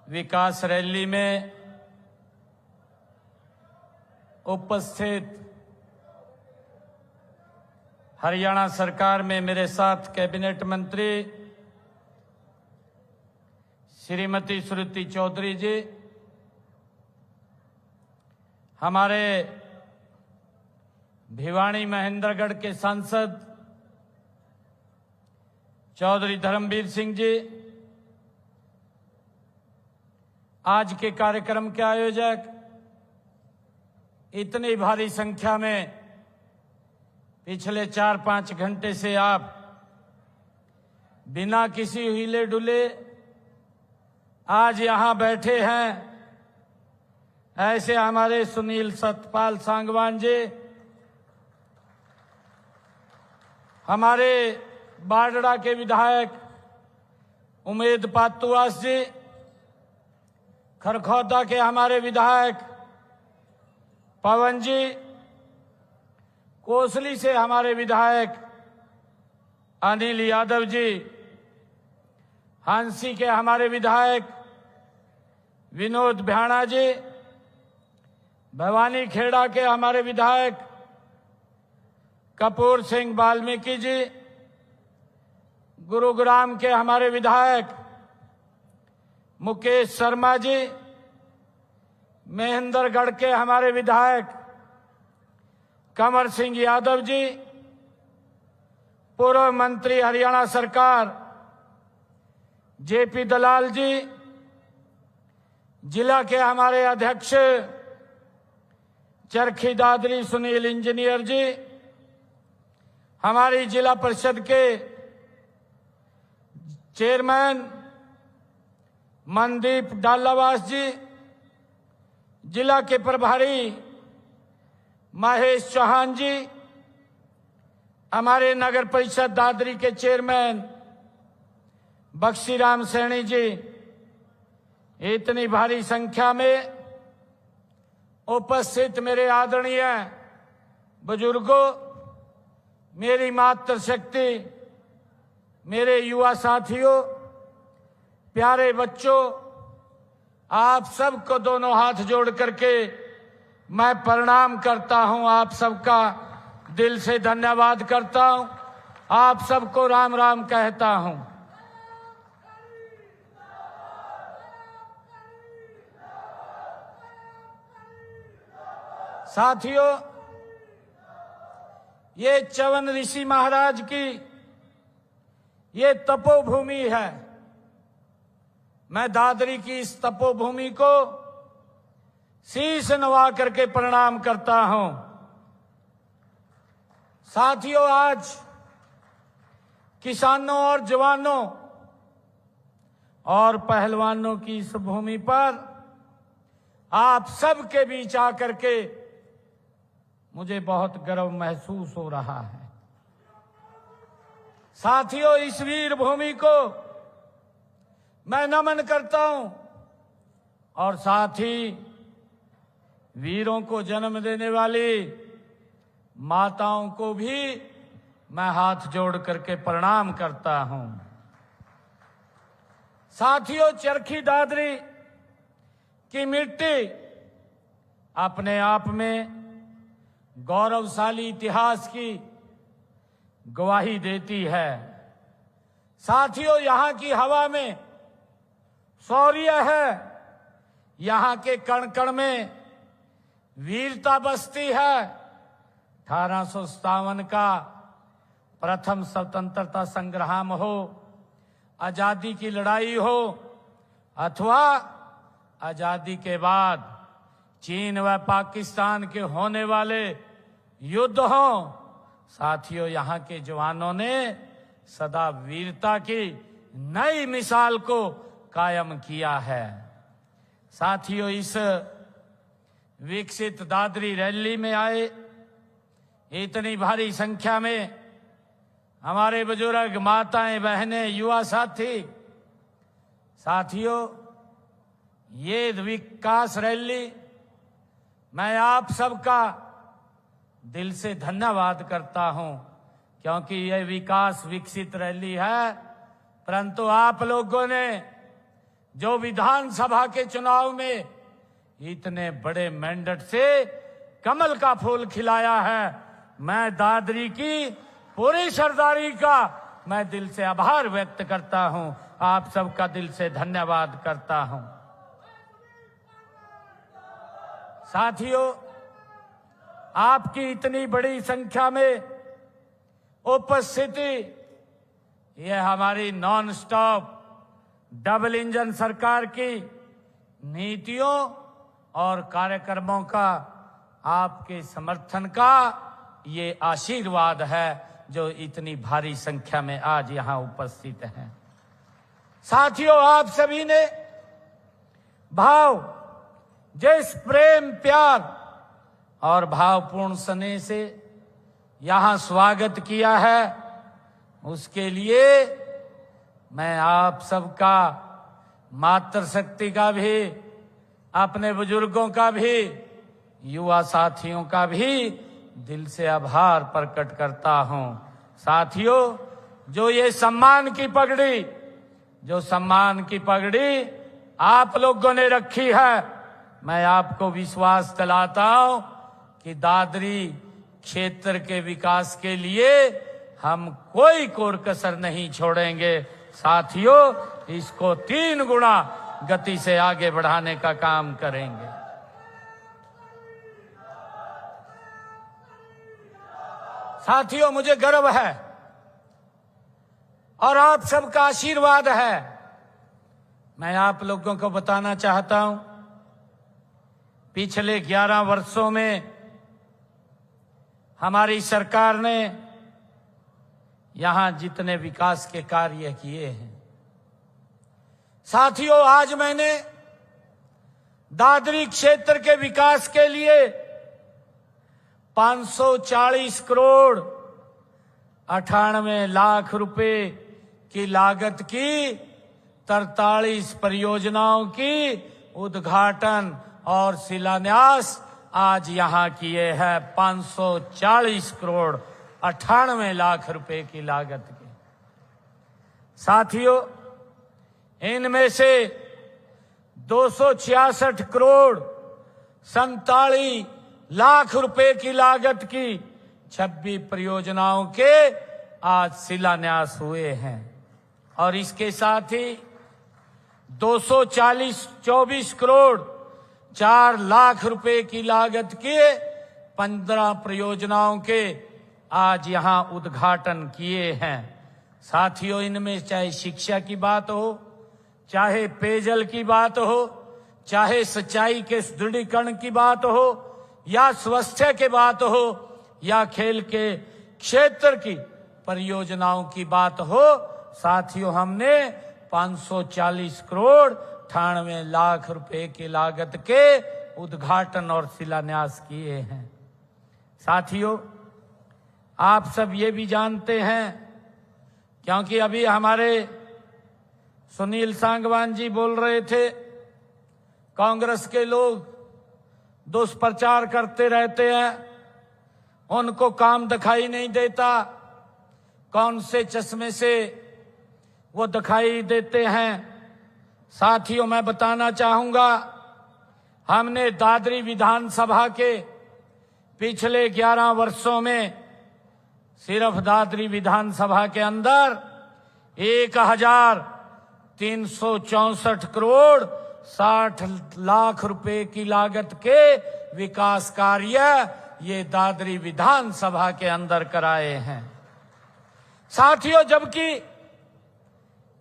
विकास रैली में उपस्थित हरियाणा सरकार में मेरे साथ कैबिनेट मंत्री श्रीमती श्रुति चौधरी जी, हमारे भिवानी महेंद्रगढ़ के सांसद चौधरी धर्मवीर सिंह जी, आज के कार्यक्रम के आयोजक, इतनी भारी संख्या में पिछले 4-5 घंटे से आप बिना किसी हिले डुले आज यहां बैठे हैं, ऐसे हमारे सुनील सतपाल सांगवान जी, हमारे बाडड़ा के विधायक उमेद पातुआस जी, खरखौदा के हमारे विधायक पवन जी, कोसली से हमारे विधायक अनिल यादव जी, हांसी के हमारे विधायक विनोद भ्याणा जी, भवानी खेड़ा के हमारे विधायक कपूर सिंह वाल्मीकि जी, गुरुग्राम के हमारे विधायक मुकेश शर्मा जी, महेंद्रगढ़ के हमारे विधायक कंवर सिंह यादव जी, पूर्व मंत्री हरियाणा सरकार जेपी दलाल जी, जिला के हमारे अध्यक्ष चरखी दादरी सुनील इंजीनियर जी, हमारी जिला परिषद के चेयरमैन मनदीप डालावास जी, जिला के प्रभारी महेश चौहान जी, हमारे नगर परिषद दादरी के चेयरमैन बख्शीराम सैनी जी, इतनी भारी संख्या में उपस्थित मेरे आदरणीय बुजुर्गों, मेरी मातृशक्ति, मेरे युवा साथियों, प्यारे बच्चों, आप सबको दोनों हाथ जोड़ करके मैं प्रणाम करता हूं। आप सबका दिल से धन्यवाद करता हूं। आप सबको राम राम कहता हूं। साथियों, ये च्यवन ऋषि महाराज की ये तपोभूमि है। मैं दादरी की इस तपोभूमि को शीश नवा करके प्रणाम करता हूं। साथियों, आज किसानों और जवानों और पहलवानों की इस भूमि पर आप सबके बीच आकर के मुझे बहुत गर्व महसूस हो रहा है। साथियों, इस वीर भूमि को मैं नमन करता हूं और साथ ही वीरों को जन्म देने वाली माताओं को भी मैं हाथ जोड़ करके प्रणाम करता हूं। साथियों, चरखी दादरी की मिट्टी अपने आप में गौरवशाली इतिहास की गवाही देती है। साथियों, यहाँ की हवा में शौर्य है, यहाँ के कण कण में वीरता बसती है। 1857 का प्रथम स्वतंत्रता संग्राम हो, आजादी की लड़ाई हो, अथवा आजादी के बाद चीन व पाकिस्तान के होने वाले युद्ध हो, साथियों, यहाँ के जवानों ने सदा वीरता की नई मिसाल को कायम किया है। साथियों, इस विकसित दादरी रैली में आए इतनी भारी संख्या में हमारे बुजुर्ग, माताएं, बहनें, युवा साथी, साथियों, ये विकास रैली मैं आप सबका दिल से धन्यवाद करता हूं, क्योंकि यह विकास विकसित रैली है। परंतु आप लोगों ने जो विधानसभा के चुनाव में इतने बड़े मैंडेट से कमल का फूल खिलाया है, मैं दादरी की पूरी सरदारी का मैं दिल से आभार व्यक्त करता हूं। आप सबका दिल से धन्यवाद करता हूं। साथियों, आपकी इतनी बड़ी संख्या में उपस्थिति, यह हमारी नॉन स्टॉप डबल इंजन सरकार की नीतियों और कार्यक्रमों का, आपके समर्थन का ये आशीर्वाद है जो इतनी भारी संख्या में आज यहां उपस्थित हैं। साथियों, आप सभी ने भाव, जिस प्रेम, प्यार और भावपूर्ण स्नेह से यहां स्वागत किया है, उसके लिए मैं आप सबका, मातृशक्ति का भी, अपने बुजुर्गों का भी, युवा साथियों का भी दिल से आभार प्रकट करता हूं। साथियों, जो ये सम्मान की पगड़ी आप लोगों ने रखी है, मैं आपको विश्वास दिलाता हूं कि दादरी क्षेत्र के विकास के लिए हम कोई कोर कसर नहीं छोड़ेंगे। साथियों, इसको 3 गुना गति से आगे बढ़ाने का काम करेंगे। साथियों, मुझे गर्व है और आप सबका आशीर्वाद है। मैं आप लोगों को बताना चाहता हूं, पिछले 11 वर्षों में हमारी सरकार ने यहां जितने विकास के कार्य किए हैं, साथियों, आज मैंने दादरी क्षेत्र के विकास के लिए 540 करोड़ 98 लाख रुपए की लागत की 43 परियोजनाओं की उद्घाटन और शिलान्यास आज यहां किए हैं। 540 करोड़ 98 लाख रुपए की लागत के। साथियों, इनमें से 266 करोड़ 47 लाख रुपए की लागत की 26 परियोजनाओं के आज शिलान्यास हुए हैं और इसके साथ ही 224 करोड़ 4 लाख रुपए की लागत के 15 परियोजनाओं के आज यहां उद्घाटन किए हैं। साथियों, इनमें चाहे शिक्षा की बात हो, चाहे पेयजल की बात हो, चाहे सिंचाई के सुदृढ़ीकरण की बात हो, या स्वास्थ्य की बात हो, या खेल के क्षेत्र की परियोजनाओं की बात हो, साथियों हमने 540 करोड़ 98 लाख रुपए की लागत के उद्घाटन और शिलान्यास किए हैं। साथियों, आप सब ये भी जानते हैं, क्योंकि अभी हमारे सुनील सांगवान जी बोल रहे थे, कांग्रेस के लोग दुष्प्रचार करते रहते हैं, उनको काम दिखाई नहीं देता, कौन से चश्मे से वो दिखाई देते हैं। साथियों, मैं बताना चाहूंगा, हमने दादरी विधानसभा के पिछले 11 वर्षों में सिर्फ दादरी विधानसभा के अंदर 1364 करोड़ 60 लाख रुपए की लागत के विकास कार्य ये दादरी विधानसभा के अंदर कराए हैं। साथियों, जबकि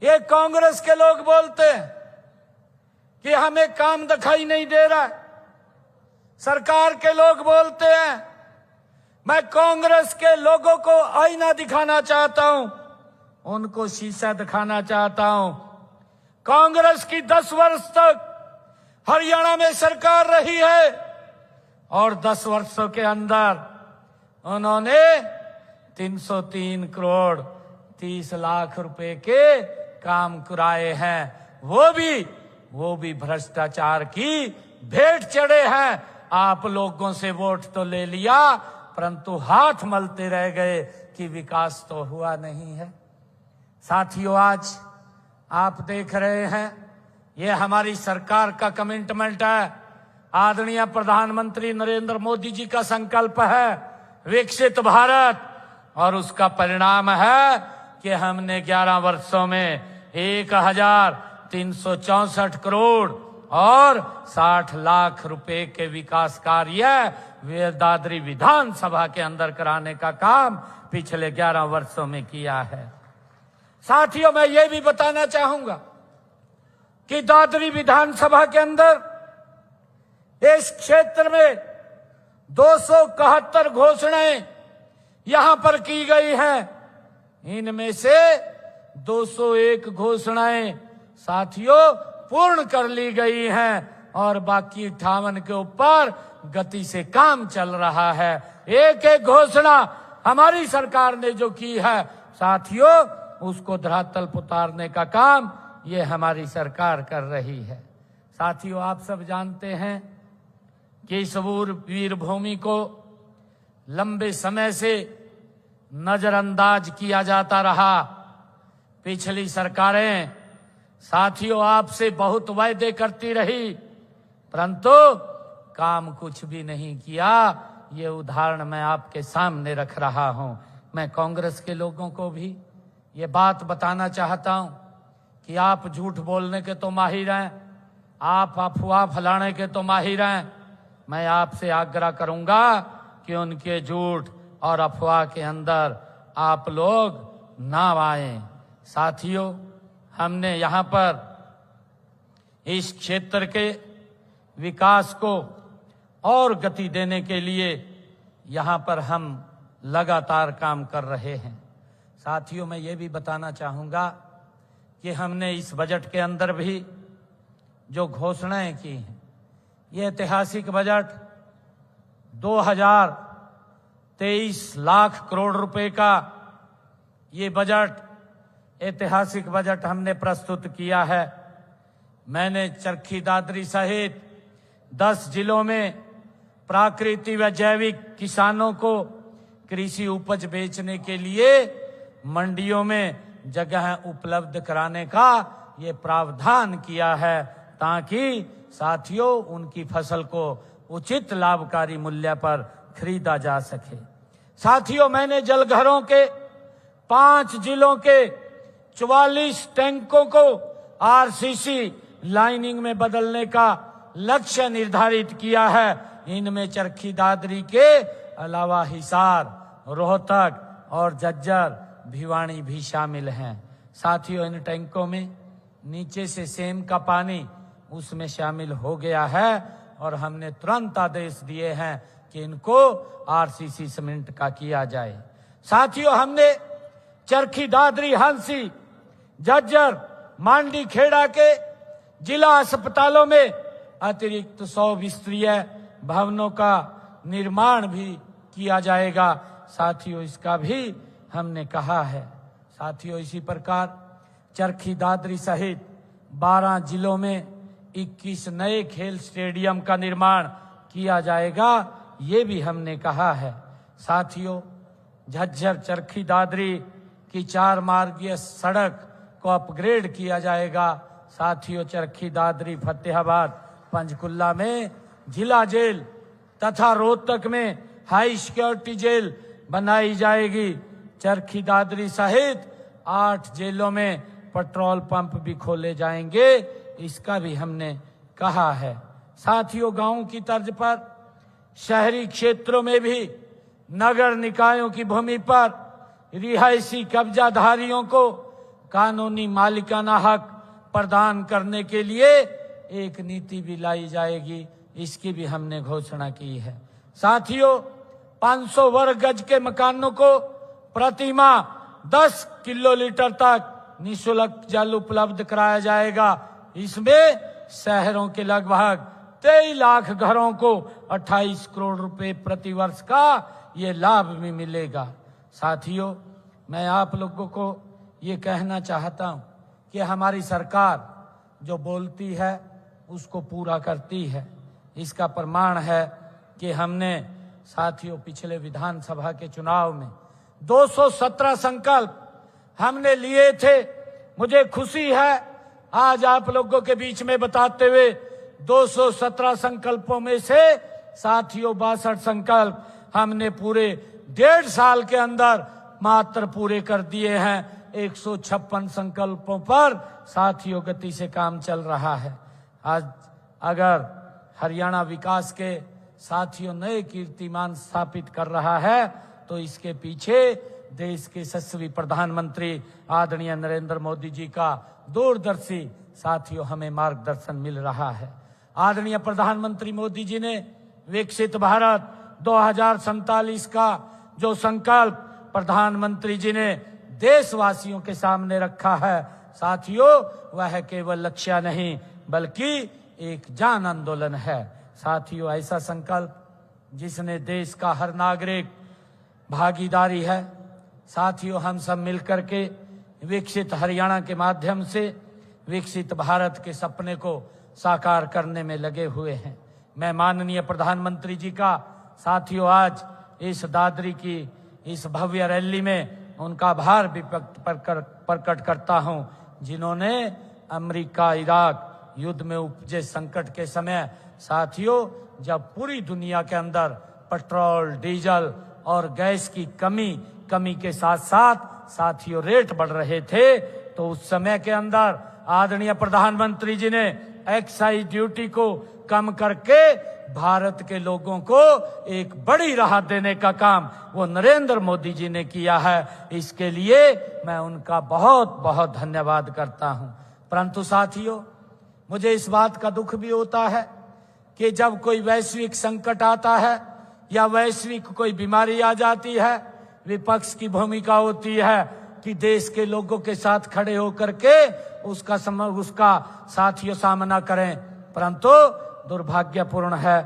ये कांग्रेस के लोग बोलते हैं कि हमें काम दिखाई नहीं दे रहा, सरकार के लोग बोलते हैं, मैं कांग्रेस के लोगों को आईना दिखाना चाहता हूं, उनको शीशा दिखाना चाहता हूं। कांग्रेस की 10 वर्ष तक हरियाणा में सरकार रही है और 10 वर्षों के अंदर उन्होंने 303 करोड़ 30 लाख रुपए के काम कराए हैं। वो भी भ्रष्टाचार की भेंट चढ़े हैं। आप लोगों से वोट तो ले लिया, परंतु हाथ मलते रह गए कि विकास तो हुआ नहीं है। साथियों, आज आप देख रहे हैं, ये हमारी सरकार का कमिटमेंट है, आदरणीय प्रधानमंत्री नरेंद्र मोदी जी का संकल्प है विकसित भारत, और उसका परिणाम है कि हमने 11 वर्षों में 1364 करोड़ और 60 लाख रुपए के विकास कार्य दादरी विधानसभा के अंदर कराने का काम पिछले 11 वर्षों में किया है। साथियों, मैं ये भी बताना चाहूंगा कि दादरी विधानसभा के अंदर इस क्षेत्र में 271 घोषणाएं यहां पर की गई हैं। इनमें से 201 घोषणाएं साथियों पूर्ण कर ली गई हैं और बाकी 58 के ऊपर गति से काम चल रहा है। एक एक घोषणा हमारी सरकार ने जो की है, साथियों उसको धरातल पर उतारने का काम ये हमारी सरकार कर रही है। साथियों, आप सब जानते हैं कि इस वीर भूमि को लंबे समय से नजरअंदाज किया जाता रहा। पिछली सरकारें साथियों आपसे बहुत वायदे करती रही, परंतु काम कुछ भी नहीं किया। ये उदाहरण मैं आपके सामने रख रहा हूं। मैं कांग्रेस के लोगों को भी ये बात बताना चाहता हूं कि आप झूठ बोलने के तो माहिर हैं, आप अफवाह फैलाने के तो माहिर हैं। मैं आपसे आग्रह करूंगा कि उनके झूठ और अफवाह के अंदर आप लोग ना आए। साथियों, हमने यहाँ पर इस क्षेत्र के विकास को और गति देने के लिए यहाँ पर हम लगातार काम कर रहे हैं। साथियों, मैं ये भी बताना चाहूँगा कि हमने इस बजट के अंदर भी जो घोषणाएं की हैं, ये ऐतिहासिक बजट 2023 लाख करोड़ रुपए का ये बजट, ऐतिहासिक बजट हमने प्रस्तुत किया है। मैंने चरखी दादरी सहित 10 जिलों में प्राकृतिक व जैविक किसानों को कृषि उपज बेचने के लिए मंडियों में जगह उपलब्ध कराने का ये प्रावधान किया है, ताकि साथियों उनकी फसल को उचित लाभकारी मूल्य पर खरीदा जा सके। साथियों, मैंने जलघरों के 5 जिलों के 44 टैंकों को आरसीसी लाइनिंग में बदलने का लक्ष्य निर्धारित किया है। इनमें चरखी दादरी के अलावा हिसार, रोहतक और झज्जर, भिवानी भी शामिल हैं। साथियों, इन टैंकों में नीचे से सेम का पानी उसमें शामिल हो गया है और हमने तुरंत आदेश दिए हैं कि इनको आरसीसी सीमेंट का किया जाए। साथियों, हमने चरखी दादरी, हंसी, झज्जर, मांडी, खेड़ा के जिला अस्पतालों में अतिरिक्त 100 बिस्तरीय भवनों का निर्माण भी किया जाएगा। साथियों, इसका भी हमने कहा है। साथियों, इसी प्रकार चरखी दादरी सहित 12 जिलों में 21 नए खेल स्टेडियम का निर्माण किया जाएगा, ये भी हमने कहा है। साथियों, झज्जर चरखी दादरी की 4 मार्गीय सड़क को अपग्रेड किया जाएगा। साथियों, चरखी दादरी, फतेहाबाद, पंचकुला में जिला जेल तथा रोहतक में हाई सिक्योरिटी जेल बनाई जाएगी। चरखी दादरी सहित 8 जेलों में पेट्रोल पंप भी खोले जाएंगे, इसका भी हमने कहा है। साथियों, गांव की तर्ज पर शहरी क्षेत्रों में भी नगर निकायों की भूमि पर रिहायशी कब्जाधारियों को कानूनी मालिकाना हक प्रदान करने के लिए एक नीति भी लाई जाएगी, इसकी भी हमने घोषणा की है। साथियों, 500 वर्ग गज के मकानों को प्रतिमाह 10 किलोलीटर तक निःशुल्क जल उपलब्ध कराया जाएगा। इसमें शहरों के लगभग 23 लाख घरों को 28 करोड़ रुपए प्रति वर्ष का ये लाभ भी मिलेगा। साथियों, मैं आप लोगों को ये कहना चाहता हूं कि हमारी सरकार जो बोलती है उसको पूरा करती है। इसका प्रमाण है कि हमने साथियों पिछले विधानसभा के चुनाव में 217 संकल्प हमने लिए थे। मुझे खुशी है आज आप लोगों के बीच में बताते हुए 217 संकल्पों में से साथियों 62 संकल्प हमने पूरे 1.5 साल के अंदर मात्र पूरे कर दिए हैं। 156 संकल्पों पर साथियों गति से काम चल रहा है। आज अगर हरियाणा विकास के साथियों नए कीर्तिमान स्थापित कर रहा है तो इसके पीछे देश के यशस्वी प्रधानमंत्री आदरणीय नरेंद्र मोदी जी का दूरदर्शी साथियों हमें मार्गदर्शन मिल रहा है। आदरणीय प्रधानमंत्री मोदी जी ने विकसित भारत 2047 का जो संकल्प प्रधानमंत्री जी ने देशवासियों के सामने रखा है, साथियों वह केवल लक्ष्य नहीं बल्कि एक जन आंदोलन है। साथियों, ऐसा संकल्प जिसने देश का हर नागरिक भागीदारी है। साथियों, हम सब मिलकर के विकसित हरियाणा के माध्यम से विकसित भारत के सपने को साकार करने में लगे हुए हैं। मैं माननीय प्रधानमंत्री जी का साथियों आज इस दादरी की इस भव्य रैली में उनका आभार भी प्रकट करता हूं, जिन्होंने अमेरिका इराक युद्ध में उपजे संकट के समय साथियों जब पूरी दुनिया के अंदर पेट्रोल, डीजल और गैस की कमी के साथ साथ साथियों रेट बढ़ रहे थे, तो उस समय के अंदर आदरणीय प्रधानमंत्री जी ने एक्साइज ड्यूटी को कम करके भारत के लोगों को एक बड़ी राहत देने का काम वो नरेंद्र मोदी जी ने किया है। इसके लिए मैं उनका बहुत बहुत धन्यवाद करता हूं। परंतु साथियों, मुझे इस बात का दुख भी होता है कि जब कोई वैश्विक संकट आता है या वैश्विक कोई बीमारी आ जाती है, विपक्ष की भूमिका होती है कि देश के लोगों के साथ खड़े होकर के उसका साथियों सामना करें, परंतु दुर्भाग्यपूर्ण है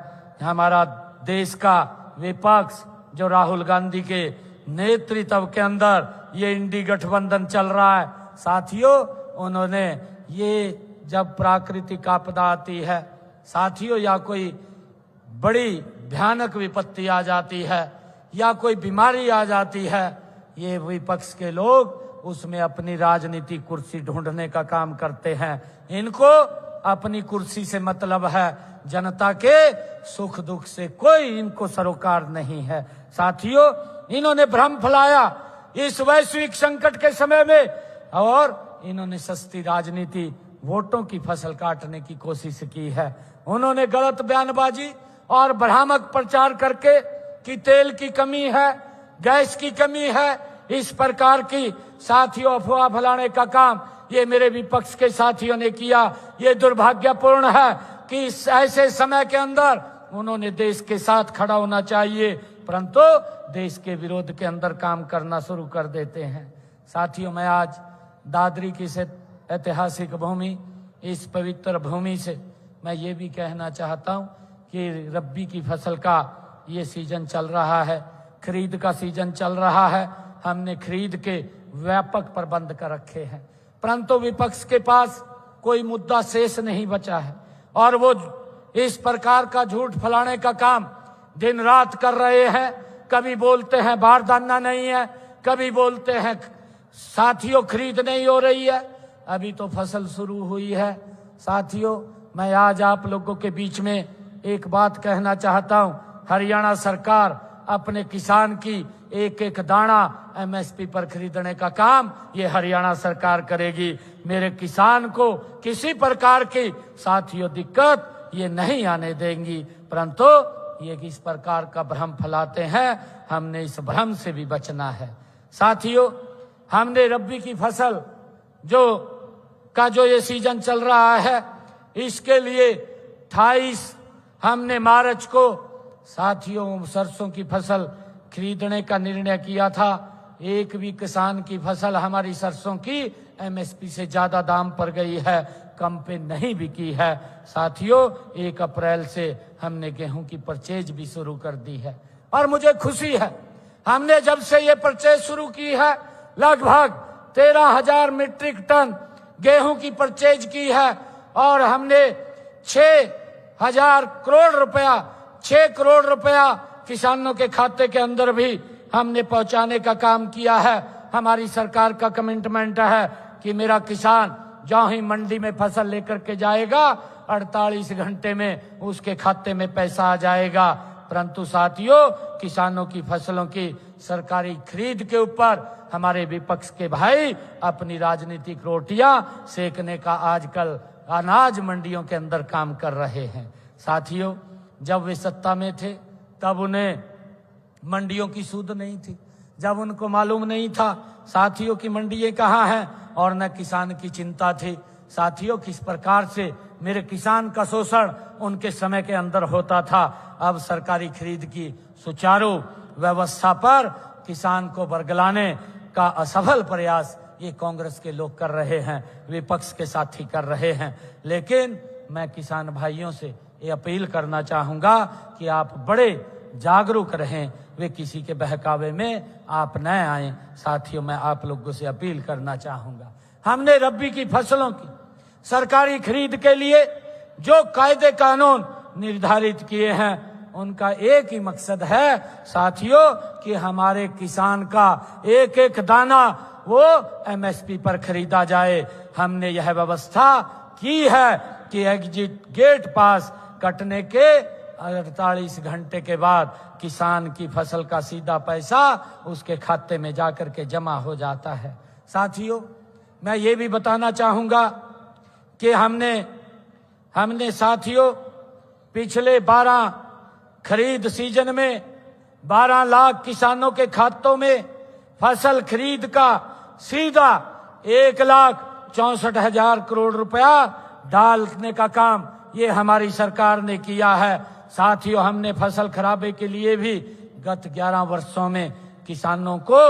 हमारा देश का विपक्ष जो राहुल गांधी के नेतृत्व के अंदर ये इंडी गठबंधन चल रहा है। साथियों, उन्होंने ये जब प्राकृतिक आपदा आती है साथियों, या कोई बड़ी भयानक विपत्ति आ जाती है या कोई बीमारी आ जाती है, ये विपक्ष के लोग उसमें अपनी राजनीतिक कुर्सी ढूंढने का काम करते हैं। इनको अपनी कुर्सी से मतलब है, जनता के सुख दुख से कोई इनको सरोकार नहीं है। साथियों, इन्होंने भ्रम फैलाया इस वैश्विक संकट के समय में, और इन्होंने सस्ती राजनीति, वोटों की फसल काटने की कोशिश की है। उन्होंने गलत बयानबाजी और भ्रामक प्रचार करके कि तेल की कमी है, गैस की कमी है, इस प्रकार की साथियों अफवाह फैलाने का काम ये मेरे विपक्ष के साथियों ने किया। ये दुर्भाग्यपूर्ण है कि इस ऐसे समय के अंदर उन्होंने देश के साथ खड़ा होना चाहिए, परंतु देश के विरोध के अंदर काम करना शुरू कर देते हैं। साथियों, मैं आज दादरी की से ऐतिहासिक भूमि, इस पवित्र भूमि से मैं ये भी कहना चाहता हूँ कि रब्बी की फसल का ये सीजन चल रहा है, खरीद का सीजन चल रहा है। हमने खरीद के व्यापक प्रबंध कर रखे हैं, परंतु विपक्ष के पास कोई मुद्दा शेष नहीं बचा है और वो इस प्रकार का झूठ फैलाने का काम दिन रात कर रहे हैं। कभी बोलते हैं बारदाना नहीं है, कभी बोलते हैं साथियों खरीद नहीं हो रही है, अभी तो फसल शुरू हुई है। साथियों, मैं आज आप लोगों के बीच में एक बात कहना चाहता हूं, हरियाणा सरकार अपने किसान की एक एक दाना एमएसपी पर खरीदने का काम ये हरियाणा सरकार करेगी। मेरे किसान को किसी प्रकार की साथियों दिक्कत ये नहीं आने देंगी, परंतु ये किस प्रकार का भ्रम फैलाते हैं, हमने इस भ्रम से भी बचना है। साथियों, हमने रब्बी की फसल जो ये सीजन चल रहा है, इसके लिए 28 हमने मार्च को साथियों सरसों की फसल खरीदने का निर्णय किया था। एक भी किसान की फसल हमारी सरसों की एमएसपी से ज्यादा दाम पर गई है, कम पे नहीं बिकी है। साथियों, 1 अप्रैल से हमने गेहूं की परचेज भी शुरू कर दी है और मुझे खुशी है, हमने जब से ये परचेज शुरू की है लगभग 13,000 मीट्रिक टन गेहूं की परचेज की है और हमने 6 करोड़ रुपया किसानों के खाते के अंदर भी हमने पहुंचाने का काम किया है। हमारी सरकार का कमिटमेंट है कि मेरा किसान जो ही मंडी में फसल लेकर के जाएगा 48 घंटे में उसके खाते में पैसा आ जाएगा। परंतु साथियों, किसानों की फसलों की सरकारी खरीद के ऊपर हमारे विपक्ष के भाई अपनी राजनीतिक रोटियां सेकने का आजकल अनाज मंडियों के अंदर काम कर रहे हैं। साथियों, जब वे सत्ता में थे तब उन्हें मंडियों की सूद नहीं थी, जब उनको मालूम नहीं था साथियों की मंडियां कहाँ हैं और न किसान की चिंता थी। साथियों, किस प्रकार से मेरे किसान का शोषण उनके समय के अंदर होता था। अब सरकारी खरीद की सुचारू व्यवस्था पर किसान को बरगलाने का असफल प्रयास ये कांग्रेस के लोग कर रहे हैं, विपक्ष के साथी कर रहे हैं। लेकिन मैं किसान भाइयों से ये अपील करना चाहूंगा कि आप बड़े जागरूक रहें, वे किसी के बहकावे में आप न आए। साथियों, मैं आप लोगों से अपील करना चाहूंगा, हमने रब्बी की फसलों की सरकारी खरीद के लिए जो कायदे कानून निर्धारित किए हैं उनका एक ही मकसद है साथियों कि हमारे किसान का एक एक दाना वो एमएसपी पर खरीदा जाए। हमने यह व्यवस्था की है कि एग्जिट गेट पास कटने के 48 घंटे के बाद किसान की फसल का सीधा पैसा उसके खाते में जाकर के जमा हो जाता है। साथियों, मैं ये भी बताना चाहूंगा कि हमने साथियों पिछले 12 खरीद सीजन में 12 लाख किसानों के खातों में फसल खरीद का सीधा 1,64,000 करोड़ रुपया डालने का काम ये हमारी सरकार ने किया है। साथियों, हमने फसल खराबे के लिए भी गत 11 वर्षों में किसानों को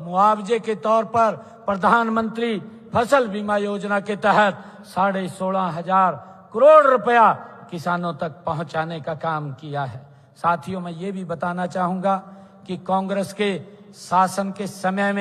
मुआवजे के तौर पर प्रधानमंत्री फसल बीमा योजना के तहत 16,500 करोड़ रुपया किसानों तक पहुंचाने का काम किया है। साथियों, मैं ये भी बताना चाहूंगा कि कांग्रेस के शासन के समय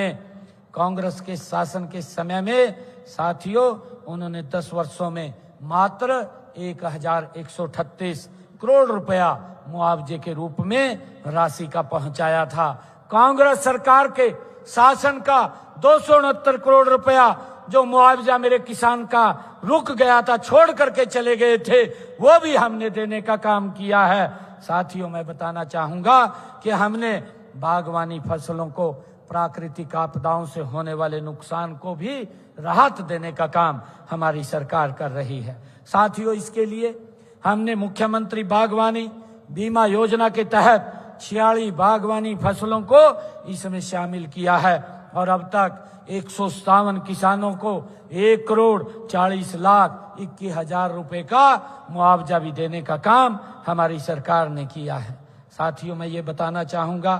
में साथियों उन्होंने 10 वर्षों में मात्र 1,138 करोड़ रुपया मुआवजे के रूप में राशि का पहुंचाया था। कांग्रेस सरकार के शासन का 269 करोड़ रुपया जो मुआवजा मेरे किसान का रुक गया था, छोड़ करके चले गए थे, वो भी हमने देने का काम किया है। साथियों, मैं बताना चाहूंगा कि हमने बागवानी फसलों को प्राकृतिक आपदाओं से होने वाले नुकसान को भी राहत देने का काम हमारी सरकार कर रही है। साथियों, इसके लिए हमने मुख्यमंत्री बागवानी बीमा योजना के तहत 46 बागवानी फसलों को इसमें शामिल किया है और अब तक 157 किसानों को 1,40,21,000 रुपए का मुआवजा भी देने का काम हमारी सरकार ने किया है। साथियों, मैं ये बताना चाहूंगा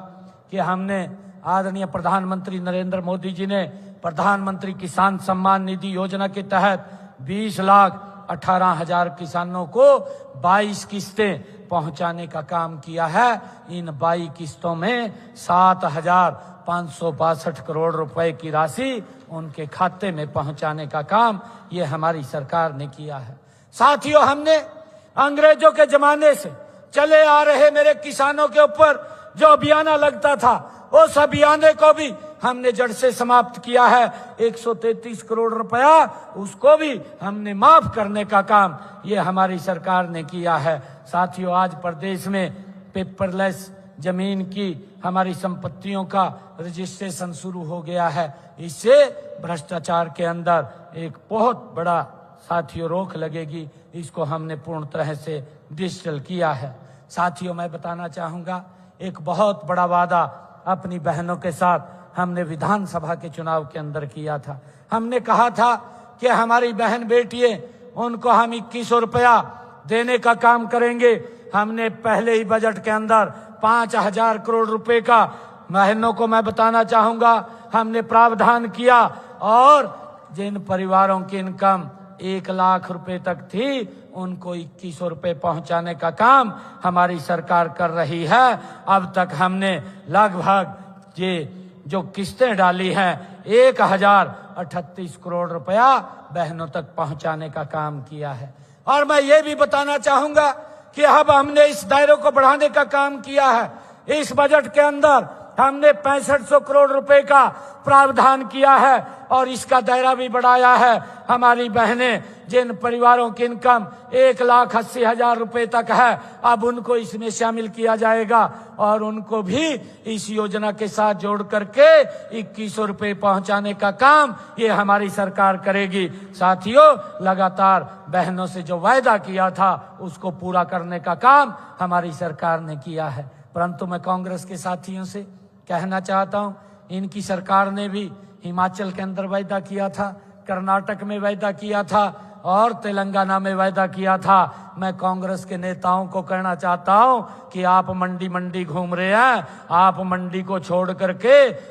कि हमने आदरणीय प्रधानमंत्री नरेंद्र मोदी जी ने प्रधानमंत्री किसान सम्मान निधि योजना के तहत 20,18,000 किसानों को 22 किस्तें पहुंचाने का काम किया है। इन 22 किस्तों में 7,562 करोड़ रुपए की राशि उनके खाते में पहुंचाने का काम ये हमारी सरकार ने किया है। साथियों, हमने अंग्रेजों के जमाने से चले आ रहे मेरे किसानों के ऊपर जो अभियान लगता था, उस अभियान को भी हमने जड़ से समाप्त किया है। 133 करोड़ रुपया उसको भी हमने माफ करने का काम ये हमारी सरकार ने किया है। साथियों, आज प्रदेश में पेपरलेस जमीन की हमारी संपत्तियों का रजिस्ट्रेशन शुरू हो गया है। इससे भ्रष्टाचार के अंदर एक बहुत बड़ा साथियों रोक लगेगी। इसको हमने पूर्ण तरह से डिजिटल किया है। साथियों, मैं बताना चाहूंगा, एक बहुत बड़ा वादा अपनी बहनों के साथ हमने विधानसभा के चुनाव के अंदर किया था। हमने कहा था कि हमारी बहन बेटियां, उनको हम 2100 रुपया देने का काम करेंगे। हमने पहले ही बजट के अंदर 5,000 करोड़ रुपए का बहनों को मैं बताना चाहूंगा हमने प्रावधान किया और जिन परिवारों की इनकम 1 लाख रुपए तक थी उनको 2100 रुपए पहुंचाने का काम हमारी सरकार कर रही है। अब तक हमने लगभग ये जो किस्तें डाली हैं 1,038 करोड़ रुपया बहनों तक पहुंचाने का काम किया है। और मैं ये भी बताना चाहूंगा कि अब हमने इस दायरे को बढ़ाने का काम किया है। इस बजट के अंदर हमने 6500 करोड़ रुपए का प्रावधान किया है और इसका दायरा भी बढ़ाया है। हमारी बहनें जिन परिवारों की इनकम 1,80,000 रुपए तक है, अब उनको इसमें शामिल किया जाएगा और उनको भी इस योजना के साथ जोड़ करके 2100 रुपए पहुंचाने का काम ये हमारी सरकार करेगी। साथियों, लगातार बहनों से जो वायदा किया था उसको पूरा करने का काम हमारी सरकार ने किया है। परंतु मैं कांग्रेस के साथियों से कहना चाहता हूं, इनकी सरकार ने भी हिमाचल के अंदर वायदा किया था, कर्नाटक में वायदा किया था और तेलंगाना में वायदा किया था। मैं कांग्रेस के नेताओं को कहना चाहता हूं कि आप मंडी मंडी घूम रहे हैं, आप मंडी को छोड़ करके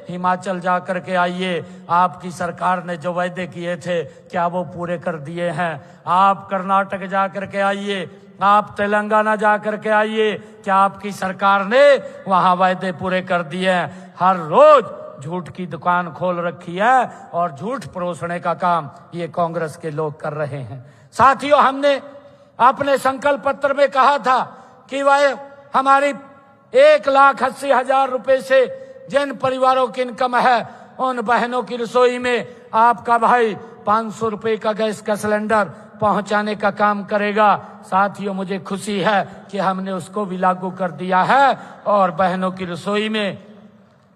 हिमाचल जा करके आइए। आपकी सरकार ने जो वायदे किए थे क्या वो पूरे कर दिए हैं? आप कर्नाटक जा करके आइए, आप तेलंगाना जा करके आइए, क्या आपकी सरकार ने वहां वायदे पूरे कर दिए हैं? हर रोज झूठ की दुकान खोल रखी है और झूठ परोसने का काम ये कांग्रेस के लोग कर रहे हैं। साथियों, हमने अपने संकल्प पत्र में कहा था कि वह हमारी 1,80,000 रुपए से जिन परिवारों की इनकम है उन बहनों की रसोई में आपका भाई 500 रुपए का गैस का सिलेंडर पहुंचाने का काम करेगा। साथियों, मुझे खुशी है कि हमने उसको भी लागू कर दिया है और बहनों की रसोई में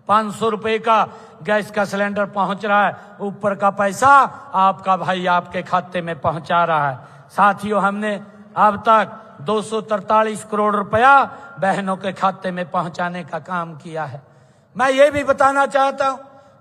500 रुपए का गैस का सिलेंडर पहुंच रहा है। ऊपर का पैसा आपका भाई आपके खाते में पहुंचा रहा है। साथियों, हमने अब तक 243 करोड़ रुपया बहनों के खाते में पहुंचाने का काम किया है। मैं ये भी बताना चाहता हूं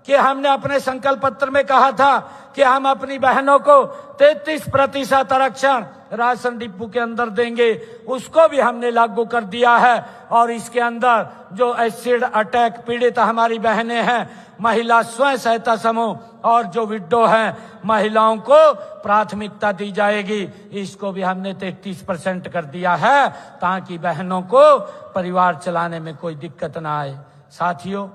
कि हमने अपने संकल्प पत्र में कहा था कि हम अपनी बहनों को 33% आरक्षण राशन डिपो के अंदर देंगे, उसको भी हमने लागू कर दिया है। और इसके अंदर जो एसिड अटैक पीड़ित हमारी बहनें हैं, महिला स्वयं सहायता समूह और जो विडो हैं, महिलाओं को प्राथमिकता दी जाएगी। इसको भी हमने 33% कर दिया है ताकि बहनों को परिवार चलाने में कोई दिक्कत ना आए। साथियों,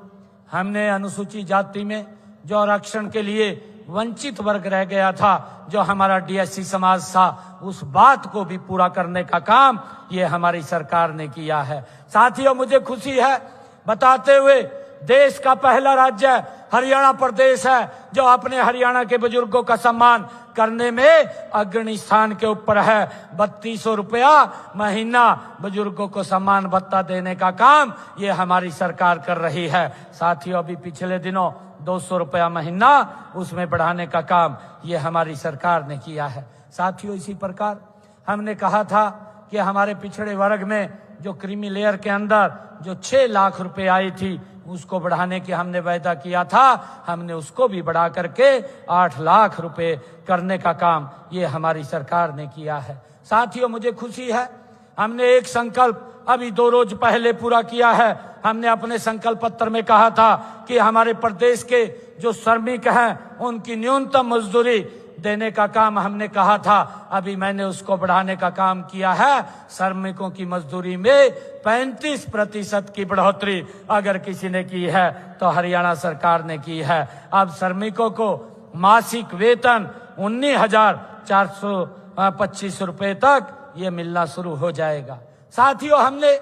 हमने अनुसूचित जाति में जो आरक्षण के लिए वंचित वर्ग रह गया था, जो हमारा डीएससी समाज था, उस बात को भी पूरा करने का काम ये हमारी सरकार ने किया है। साथियों, मुझे खुशी है बताते हुए, देश का पहला राज्य हरियाणा प्रदेश है जो अपने हरियाणा के बुजुर्गों का सम्मान करने में अग्रणी स्थान के ऊपर है। 3200 रुपया महीना बुजुर्गों को सम्मान भत्ता देने का काम ये हमारी सरकार कर रही है। साथियों, अभी पिछले दिनों 200 रुपया महीना उसमें बढ़ाने का काम ये हमारी सरकार ने किया है। साथियों, इसी प्रकार हमने कहा था कि हमारे पिछड़े वर्ग में जो क्रीमी लेयर के अंदर जो 6 लाख रुपए आई थी, उसको बढ़ाने की हमने वायदा किया था। हमने उसको भी बढ़ा करके 8 लाख रुपए करने का काम ये हमारी सरकार ने किया है। साथियों, मुझे खुशी है, हमने एक संकल्प अभी 2 रोज पहले पूरा किया है। हमने अपने संकल्प पत्र में कहा था कि हमारे प्रदेश के जो श्रमिक हैं उनकी न्यूनतम मजदूरी देने का काम हमने कहा था। अभी मैंने उसको बढ़ाने का काम किया है। श्रमिकों की मजदूरी में 35% की बढ़ोतरी अगर किसी ने की है तो हरियाणा सरकार ने की है। अब श्रमिकों को मासिक वेतन 19,425 रुपए तक ये मिलना शुरू हो जाएगा। साथियों, हमने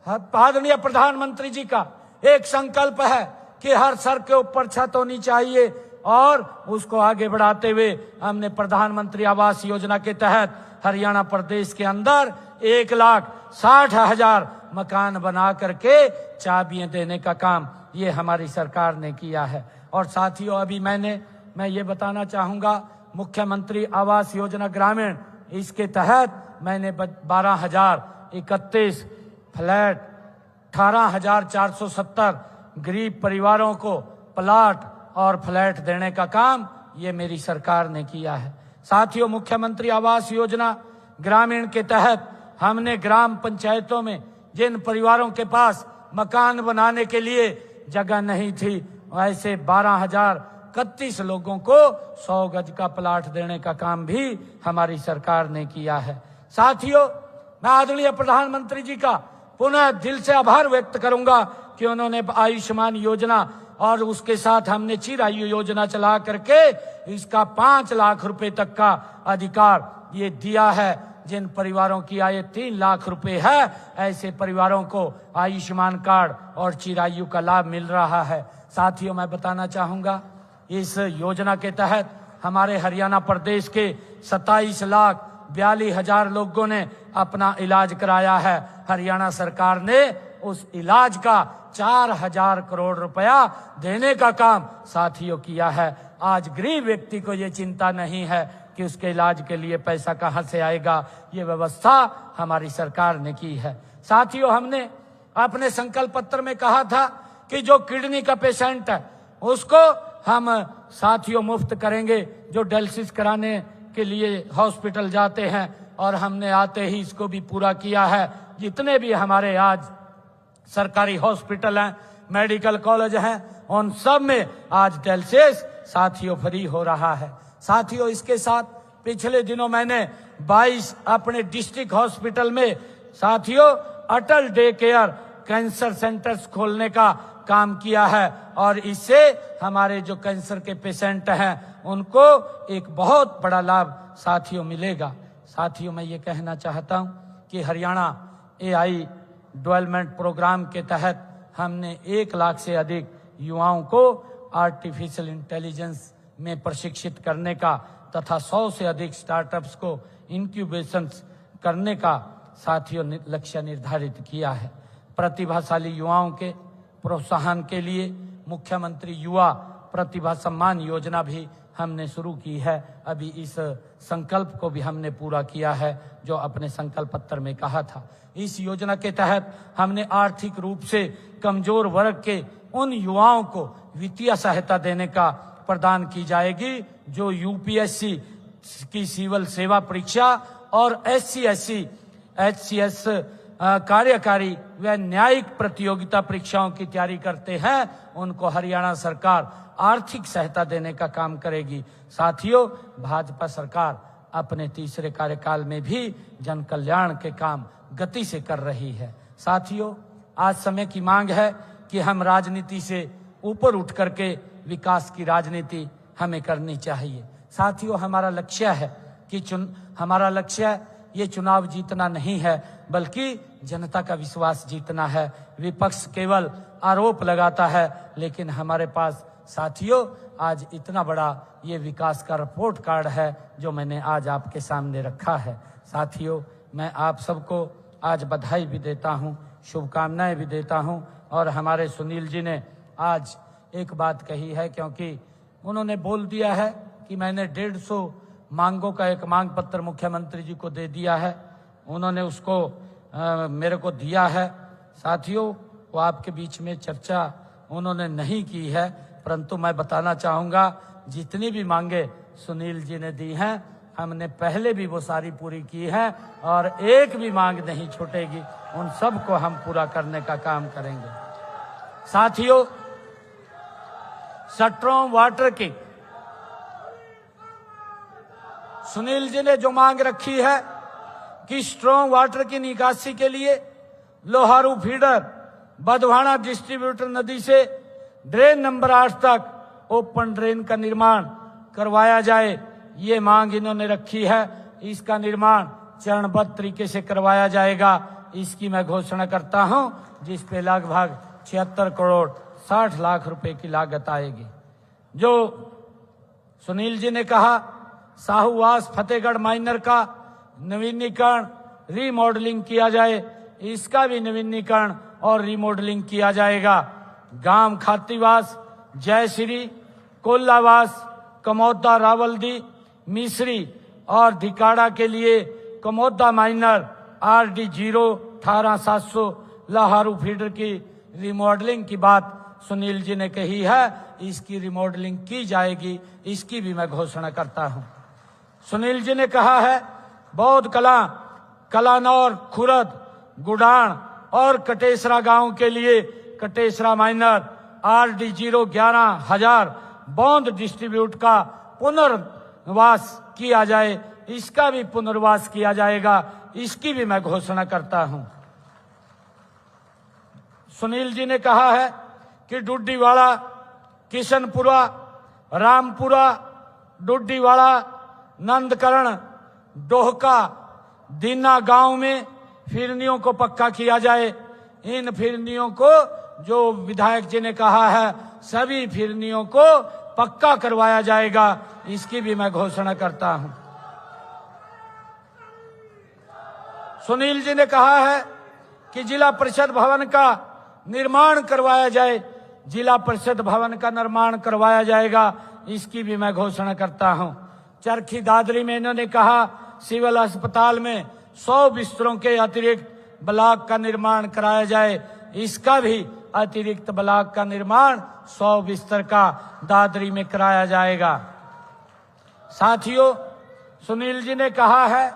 आदरणीय प्रधानमंत्री जी का एक संकल्प है कि हर सर के ऊपर छत होनी चाहिए, और उसको आगे बढ़ाते हुए हमने प्रधानमंत्री आवास योजना के तहत हरियाणा प्रदेश के अंदर 1,60,000 मकान बना करके चाबियां देने का काम ये हमारी सरकार ने किया है। और साथियों, अभी मैं ये बताना चाहूंगा, मुख्यमंत्री आवास योजना ग्रामीण, इसके तहत मैंने 12,031 फ्लैट, 18,470 गरीब परिवारों को प्लाट और फ्लैट देने का काम ये मेरी सरकार ने किया है। साथियों, मुख्यमंत्री आवास योजना ग्रामीण के तहत हमने ग्राम पंचायतों में जिन परिवारों के पास मकान बनाने के लिए जगह नहीं थी, ऐसे 12,031 लोगों को 100 गज का प्लाट देने का काम भी हमारी सरकार ने किया है। साथियों, मैं आदरणीय प्रधानमंत्री जी का पुनः दिल से आभार व्यक्त करूंगा कि उन्होंने आयुष्मान योजना और उसके साथ हमने चिरायु योजना चला करके इसका 5 लाख रुपए तक का अधिकार ये दिया है। जिन परिवारों की आय 3 लाख रुपए है, ऐसे परिवारों को आयुष्मान कार्ड और चिरायु का लाभ मिल रहा है। साथियों, मैं बताना चाहूंगा, इस योजना के तहत हमारे हरियाणा प्रदेश के 27,42,000 लोगों ने अपना इलाज कराया है। हरियाणा सरकार ने उस इलाज का 4,000 करोड़ रुपया देने का काम साथियों किया है। आज गरीब व्यक्ति को ये चिंता नहीं है कि उसके इलाज के लिए पैसा कहां से आएगा, ये व्यवस्था हमारी सरकार ने की है। साथियों, हमने अपने संकल्प पत्र में कहा था कि जो किडनी का पेशेंट है उसको हम साथियों मुफ्त करेंगे, जो डायलिसिस कराने के लिए हॉस्पिटल जाते हैं, और हमने आते ही इसको भी पूरा किया है। जितने भी हमारे आज सरकारी हॉस्पिटल हैं, मेडिकल कॉलेज हैं, उन सब में आज डायलिसिस साथियों फ्री हो रहा है। साथियों, इसके साथ पिछले दिनों मैंने 22 अपने डिस्ट्रिक्ट हॉस्पिटल में साथियों अटल डे केयर कैंसर सेंटर्स खोलने का काम किया है, और इससे हमारे जो कैंसर के पेशेंट हैं उनको एक बहुत बड़ा लाभ साथियों मिलेगा। साथियों, मैं ये कहना चाहता हूं कि हरियाणा AI डेवलपमेंट प्रोग्राम के तहत हमने 1 लाख से अधिक युवाओं को आर्टिफिशियल इंटेलिजेंस में प्रशिक्षित करने का तथा 100 से अधिक स्टार्टअप्स को इंक्यूबेशन करने का साथियों लक्ष्य निर्धारित किया है। प्रतिभाशाली युवाओं के प्रोत्साहन के लिए मुख्यमंत्री युवा प्रतिभा सम्मान योजना भी हमने शुरू की है। अभी इस संकल्प को भी हमने पूरा किया है जो अपने संकल्प पत्र में कहा था। इस योजना के तहत हमने आर्थिक रूप से कमजोर वर्ग के उन युवाओं को वित्तीय सहायता देने का प्रदान की जाएगी जो यूपीएससी की सिविल सेवा परीक्षा और SC/SC HCS कार्यकारी व न्यायिक प्रतियोगिता परीक्षाओं की तैयारी करते हैं, उनको हरियाणा सरकार आर्थिक सहायता देने का काम करेगी। साथियों, भाजपा सरकार अपने तीसरे कार्यकाल में भी जन कल्याण के काम गति से कर रही है। साथियों, आज समय की मांग है कि हम राजनीति से ऊपर उठ करके विकास की राजनीति हमें करनी चाहिए। साथियों, हमारा लक्ष्य है कि हमारा लक्ष्य ये चुनाव जीतना नहीं है, बल्कि जनता का विश्वास जीतना है। विपक्ष केवल आरोप लगाता है, लेकिन हमारे पास साथियों आज इतना बड़ा ये विकास का रिपोर्ट कार्ड है जो मैंने आज आपके सामने रखा है। साथियों, मैं आप सबको आज बधाई भी देता हूँ, शुभकामनाएं भी देता हूँ। और हमारे सुनील जी ने आज एक बात कही है, क्योंकि उन्होंने बोल दिया है कि मैंने 150 मांगों का एक मांग पत्र मुख्यमंत्री जी को दे दिया है, उन्होंने उसको मेरे को दिया है। साथियों, वो आपके बीच में चर्चा उन्होंने नहीं की है, परंतु मैं बताना चाहूँगा जितनी भी मांगे सुनील जी ने दी हैं, हमने पहले भी वो सारी पूरी की है और एक भी मांग नहीं छूटेगी। उन सब को हम पूरा करने का काम करेंगे। साथियों, स्ट्रॉन्ग वाटर की सुनील जी ने जो मांग रखी है कि स्ट्रॉन्ग वाटर की निकासी के लिए लोहारू फीडर बधवाना डिस्ट्रीब्यूटर नदी से ड्रेन नंबर 8 तक ओपन ड्रेन का निर्माण करवाया जाए, ये मांग इन्होंने रखी है। इसका निर्माण चरणबद्ध तरीके से करवाया जाएगा, इसकी मैं घोषणा करता हूं, जिस पे लगभग 76 करोड़ 60 लाख रुपए की लागत आएगी। जो सुनील जी ने कहा साहूवास फतेहगढ़ माइनर का नवीनीकरण रीमॉडलिंग किया जाए, इसका भी नवीनीकरण और रीमॉडलिंग किया जाएगा। गांव खातीवास, जयश्री, कोल्लावास, कमौदा रावलदी, मिश्री और धिकाड़ा के लिए Kamauda minor RD 0 18700 Loharu feeder की रिमॉडलिंग की बात सुनील जी ने कही है, इसकी रिमॉडलिंग की जाएगी, इसकी भी मैं घोषणा करता हूं। सुनील जी ने कहा है बौद्ध कला, कलानौर, खुरद, गुडान और कटेसरा गांव के लिए कटेसरा माइनर RD 0 11,000 बौद्ध डिस्ट्रीब्यूट का पुनर्वास किया जाए, इसका भी पुनर्वास किया जाएगा, इसकी भी मैं घोषणा करता हूं। सुनील जी ने कहा है कि डुड्डीवाड़ा, किशनपुरा, रामपुरा, डुड्डीवाड़ा, नंदकरण, डोहका, दीना गांव में फिरनियों को पक्का किया जाए। इन फिरनियों को जो विधायक जी ने कहा है सभी फिरनियों को पक्का करवाया जाएगा, इसकी भी मैं घोषणा करता हूं। सुनील जी ने कहा है कि जिला परिषद भवन का निर्माण करवाया जाए, जिला परिषद भवन का निर्माण करवाया जाएगा, इसकी भी मैं घोषणा करता हूं। चरखी दादरी में इन्होंने कहा सिविल अस्पताल में 100 बिस्तरों के अतिरिक्त ब्लॉक का निर्माण कराया जाए, इसका भी अतिरिक्त ब्लॉक का निर्माण 100 बिस्तर का दादरी में कराया जाएगा। साथियों, सुनील जी ने कहा है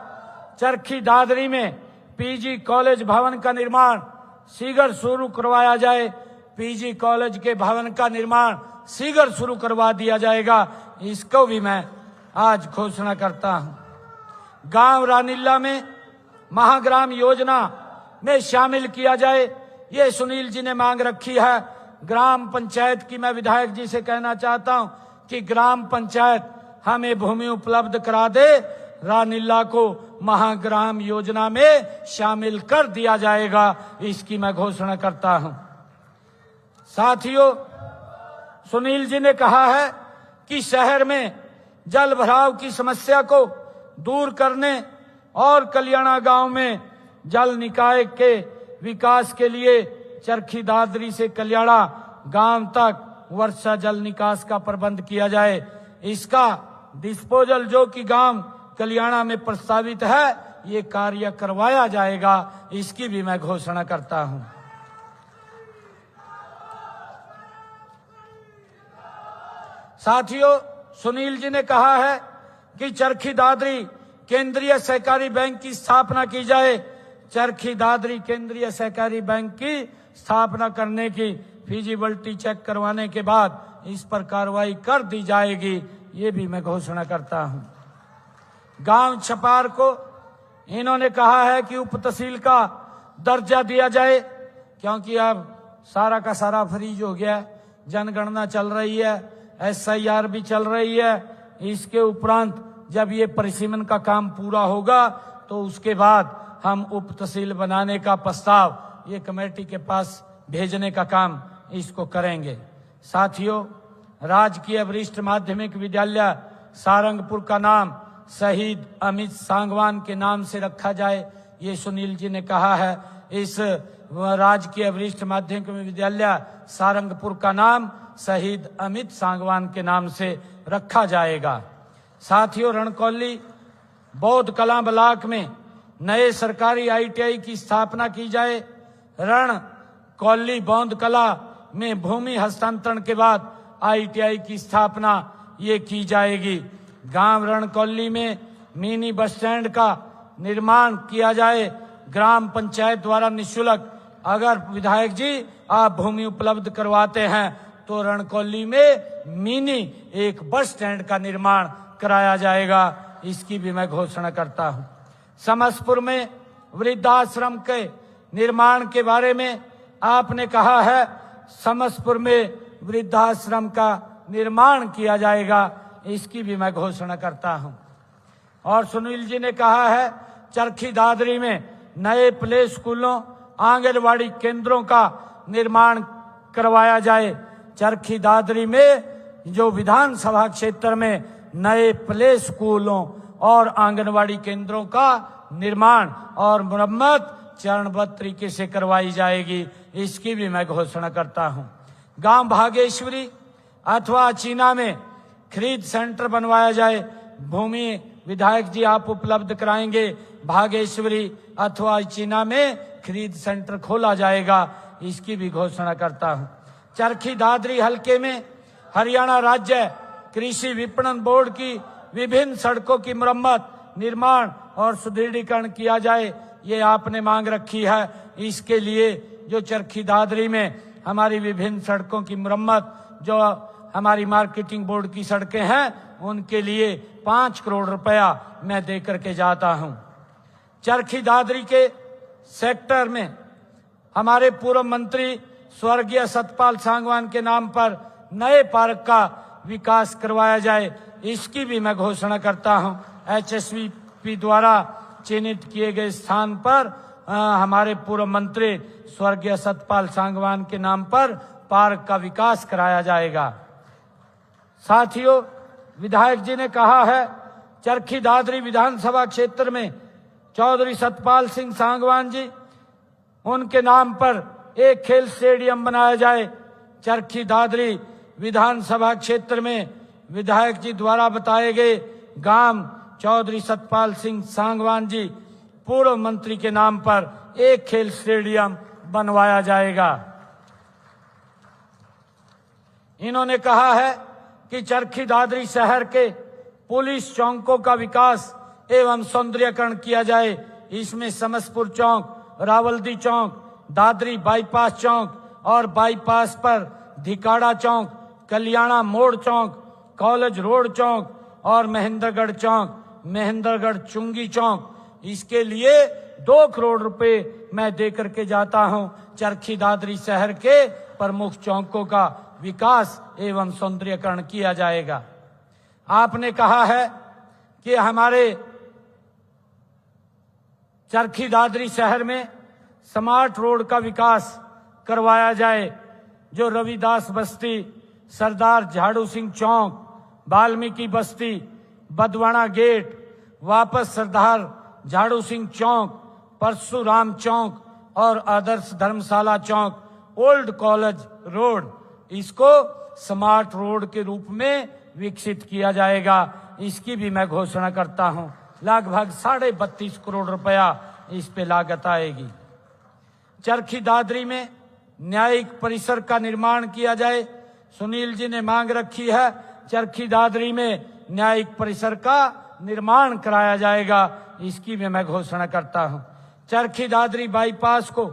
चरखी दादरी में PG कॉलेज भवन का निर्माण शीघ्र शुरू करवाया जाए, PG कॉलेज के भवन का निर्माण शीघ्र शुरू करवा दिया जाएगा, इसको भी मैं आज घोषणा करता हूं। गांव रानीला में महाग्राम योजना में शामिल किया जाए, ये सुनील जी ने मांग रखी है। ग्राम पंचायत की मैं विधायक जी से कहना चाहता हूं कि ग्राम पंचायत हमें भूमि उपलब्ध करा दे, रानीला को महाग्राम योजना में शामिल कर दिया जाएगा, इसकी मैं घोषणा करता हूं। साथियों, सुनील जी ने कहा है कि शहर में जल भराव की समस्या को दूर करने और कल्याणा गांव में जल निकाय के विकास के लिए चरखी दादरी से कल्याणा गांव तक वर्षा जल निकास का प्रबंध किया जाए। इसका डिस्पोजल जो कि गांव कल्याणा में प्रस्तावित है, ये कार्य करवाया जाएगा, इसकी भी मैं घोषणा करता हूं। साथियों, सुनील जी ने कहा है कि चरखी दादरी केंद्रीय सहकारी बैंक की स्थापना की जाए। चरखी दादरी केंद्रीय सहकारी बैंक की स्थापना करने की फिजिबिलिटी चेक करवाने के बाद इस पर कार्रवाई कर दी जाएगी, ये भी मैं घोषणा करता हूं। गांव छपार को इन्होंने कहा है कि उप तहसील का दर्जा दिया जाए, क्योंकि अब सारा का सारा फ्रीज हो गया, जनगणना चल रही है, SIR भी चल रही है। इसके उपरांत जब ये परिसीमन का काम पूरा होगा तो उसके बाद हम उप तहसील बनाने का प्रस्ताव ये कमेटी के पास भेजने का काम इसको करेंगे। साथियों, राजकीय वरिष्ठ माध्यमिक विद्यालय सारंगपुर का नाम शहीद अमित सांगवान के नाम से रखा जाए, ये सुनील जी ने कहा है। इस राजकीय वरिष्ठ माध्यमिक विद्यालय सारंगपुर का नाम शहीद अमित सांगवान के नाम से रखा जाएगा। साथियों, रणकौली बौद्ध कला ब्लॉक में नए सरकारी ITI की स्थापना की जाए। रणकौली बौद्ध कला में भूमि हस्तांतरण के बाद ITI की स्थापना ये की जाएगी। गांव रणकौली में मिनी बस स्टैंड का निर्माण किया जाए, ग्राम पंचायत द्वारा निःशुल्क। अगर विधायक जी आप भूमि उपलब्ध करवाते हैं तो रणकौली में मिनी एक बस स्टैंड का निर्माण कराया जाएगा, इसकी भी मैं घोषणा करता हूं। समस्तपुर में वृद्धाश्रम के निर्माण के बारे में आपने कहा है, समस्तपुर में वृद्धाश्रम का निर्माण किया जाएगा, इसकी भी मैं घोषणा करता हूं। और सुनील जी ने कहा है चरखी दादरी में नए प्ले स्कूलों आंगनवाड़ी केंद्रों का निर्माण करवाया जाए। चरखी दादरी में जो विधानसभा क्षेत्र में नए प्ले स्कूलों और आंगनवाड़ी केंद्रों का निर्माण और मरम्मत चरणबद्ध तरीके से करवाई जाएगी, इसकी भी मैं घोषणा करता हूं। गांव भागेश्वरी अथवा चीना में खरीद सेंटर बनवाया जाए, भूमि विधायक जी आप उपलब्ध कराएंगे। भागेश्वरी अथवा चीना में खरीद सेंटर खोला जाएगा, इसकी भी घोषणा करता हूं। चरखी दादरी हलके में हरियाणा राज्य कृषि विपणन बोर्ड की विभिन्न सड़कों की मरम्मत, निर्माण और सुदृढ़ीकरण किया जाए, ये आपने मांग रखी है। इसके लिए जो चरखी दादरी में हमारी विभिन्न सड़कों की मरम्मत, जो हमारी मार्केटिंग बोर्ड की सड़कें हैं, उनके लिए 5 करोड़ रुपया मैं दे करके जाता हूं। चरखी दादरी के सेक्टर में हमारे पूर्व मंत्री स्वर्गीय सतपाल सांगवान के नाम पर नए पार्क का विकास करवाया जाए, इसकी भी मैं घोषणा करता हूं। HSVP द्वारा चिन्हित किए गए स्थान पर हमारे पूर्व मंत्री स्वर्गीय सतपाल सांगवान के नाम पर पार्क का विकास कराया जाएगा। साथियों, विधायक जी ने कहा है चरखी दादरी विधानसभा क्षेत्र में चौधरी सतपाल सिंह सांगवान जी, उनके नाम पर एक खेल स्टेडियम बनाया जाए। चरखी दादरी विधानसभा क्षेत्र में विधायक जी द्वारा बताए गए गांव चौधरी सतपाल सिंह सांगवान जी पूर्व मंत्री के नाम पर एक खेल स्टेडियम बनवाया जाएगा। इन्होंने कहा है कि चरखी दादरी शहर के पुलिस चौकों का विकास एवं सौंदर्यीकरण किया जाए। इसमें समस्तपुर चौक, रावल्दी चौक, दादरी बाईपास चौक और बाईपास पर धिकाड़ा चौक, कल्याणा मोड़ चौक, कॉलेज रोड चौक और महेंद्रगढ़ चौक, महेंद्रगढ़ चुंगी चौक, इसके लिए 2 करोड़ रुपए मैं दे करके जाता हूं। चरखी दादरी शहर के प्रमुख चौकों का विकास एवं सौंदर्यीकरण किया जाएगा। आपने कहा है कि हमारे चरखी दादरी शहर में स्मार्ट रोड का विकास करवाया जाए, जो रविदास बस्ती, सरदार झाड़ू सिंह चौक, वाल्मीकि बस्ती, बदवाना गेट, वापस सरदार झाड़ू सिंह चौक, परशुराम चौक और आदर्श धर्मशाला चौक, ओल्ड कॉलेज रोड, इसको स्मार्ट रोड के रूप में विकसित किया जाएगा, इसकी भी मैं घोषणा करता हूं। लगभग 32.5 करोड़ रुपया इस पे लागत आएगी। चरखी दादरी में न्यायिक परिसर का निर्माण किया जाए। सुनील जी ने मांग रखी है चरखी दादरी में न्यायिक परिसर का निर्माण कराया जाएगा, इसकी भी मैं घोषणा करता हूं। चरखी दादरी बाईपास को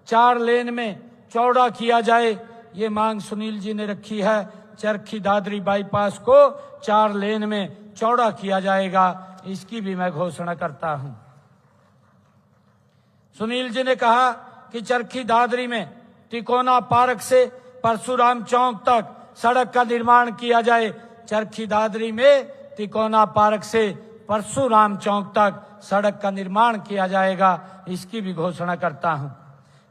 4 लेन में चौड़ा किया जाए, ये मांग सुनील जी ने रखी है। चरखी दादरी बाईपास को 4 लेन में चौड़ा किया जाएगा, इसकी भी मैं घोषणा करता हूं। सुनील जी ने कहा कि चरखी दादरी में तिकोना पार्क से परशुराम चौक तक सड़क का निर्माण किया जाए। चरखी दादरी में तिकोना पार्क से परशुराम चौक तक सड़क का निर्माण किया जाएगा, इसकी भी घोषणा करता हूं।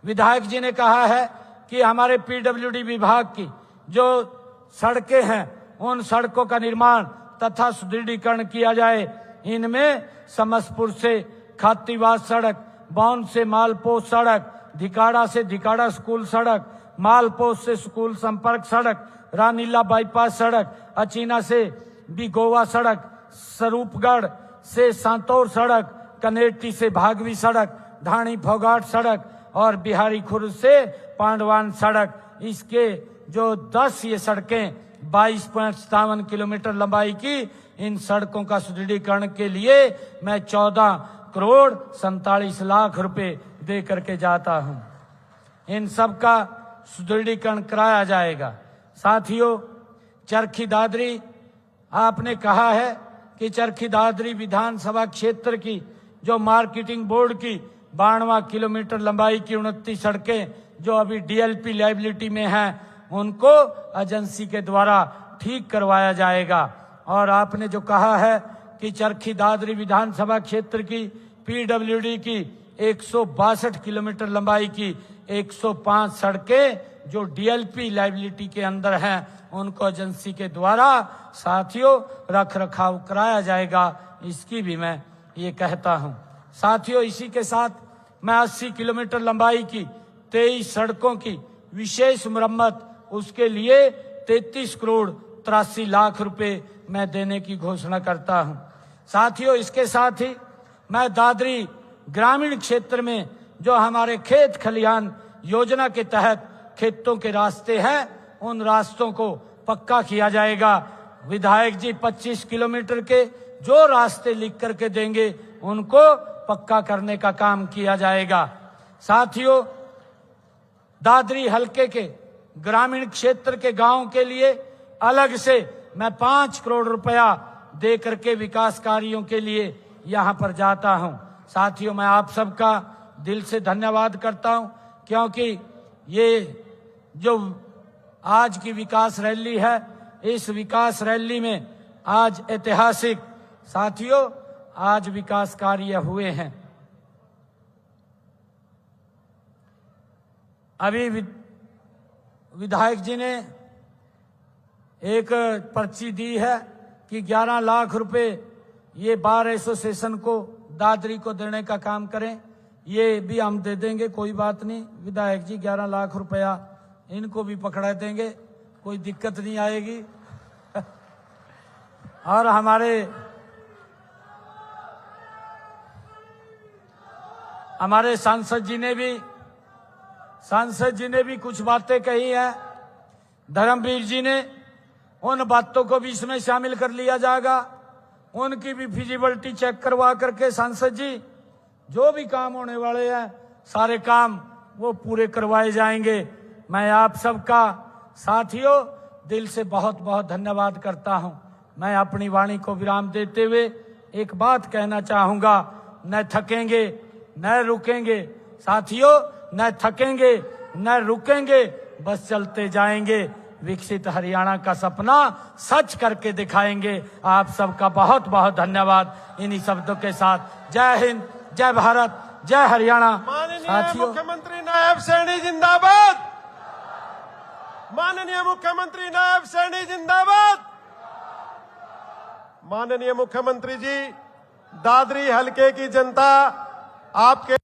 विधायक जी ने कहा है कि हमारे पीडब्ल्यूडी विभाग की जो सड़कें हैं उन सड़कों का निर्माण तथा सुदृढ़ीकरण किया जाए। इनमें समसपुर से खातीवास सड़क, बाउन से मालपोत सड़क, धिकाड़ा से धिकाड़ा स्कूल सड़क, मालपोत से स्कूल संपर्क सड़क, रानीला बाईपास सड़क, अचीना से बिगोवा सड़क, स्वरूपगढ़ से सांतौर सड़क, कनेटी से भागवी सड़क, ढाणी फोगाट सड़क और बिहारी खुर्द से पांडवान सड़क, इसके जो 10 ये सड़कें 22.57 किलोमीटर लंबाई की, इन सड़कों का सुदृढ़ीकरण के लिए मैं 14 करोड़ 47 लाख रुपए दे करके जाता हूं। इन सब का सुदृढ़ीकरण कराया जाएगा। साथियों, चरखी दादरी, आपने कहा है कि चरखी दादरी विधानसभा क्षेत्र की जो मार्केटिंग बोर्ड की 92 किलोमीटर लंबाई की 29 सड़कें जो अभी डीएलपी लायबिलिटी में हैं, उनको एजेंसी के द्वारा ठीक करवाया जाएगा। और आपने जो कहा है कि चरखी दादरी विधानसभा क्षेत्र की पीडब्ल्यूडी की 162 किलोमीटर लंबाई की 105 सड़कें जो डीएलपी लायबिलिटी के अंदर हैं, उनको एजेंसी के द्वारा साथियों रख रखाव कराया जाएगा, इसकी भी मैं ये कहता हूं। साथियों, इसी के साथ मैं 80 किलोमीटर लंबाई की 23 सड़कों की विशेष मरम्मत, उसके लिए 33 करोड़ 83 लाख रुपए मैं देने की घोषणा करता हूं। साथियों, इसके साथ ही मैं दादरी ग्रामीण क्षेत्र में जो हमारे खेत खलिहान योजना के तहत खेतों के रास्ते हैं, उन रास्तों को पक्का किया जाएगा। विधायक जी 25 किलोमीटर के जो रास्ते लिख करके देंगे, उनको पक्का करने का काम किया जाएगा। साथियों, दादरी हलके के ग्रामीण क्षेत्र के गांव के लिए अलग से मैं 5 करोड़ रुपया दे करके विकास कार्यों के लिए यहां पर जाता हूं। साथियों, मैं आप सबका दिल से धन्यवाद करता हूं, क्योंकि ये जो आज की विकास रैली है, इस विकास रैली में आज ऐतिहासिक, साथियों, आज विकास कार्य हुए हैं। अभी विधायक जी ने एक पर्ची दी है कि 11 लाख रुपए ये बार एसोसिएशन को दादरी को देने का काम करें। ये भी हम दे देंगे, कोई बात नहीं। विधायक जी 11 लाख रुपया इनको भी पकड़ा देंगे, कोई दिक्कत नहीं आएगी। और हमारे सांसद जी ने भी कुछ बातें कही हैं। धर्मवीर जी ने उन बातों को भी इसमें शामिल कर लिया जाएगा, उनकी भी फिजिबिलिटी चेक करवा करके सांसद जी जो भी काम होने वाले हैं, सारे काम वो पूरे करवाए जाएंगे। मैं आप सबका साथियों दिल से बहुत बहुत धन्यवाद करता हूं। मैं अपनी वाणी को विराम देते हुए एक बात कहना चाहूंगा, न थकेंगे न रुकेंगे साथियों, न थकेंगे न रुकेंगे, बस चलते जाएंगे। विकसित हरियाणा का सपना सच करके दिखाएंगे। आप सबका बहुत बहुत धन्यवाद। इन्हीं शब्दों के साथ जय हिंद, जय भारत, जय हरियाणा। माननीय मुख्यमंत्री नायब सैनी जिंदाबाद। माननीय मुख्यमंत्री नायब सैनी जिंदाबाद। माननीय मुख्यमंत्री जी, दादरी हलके की जनता आपके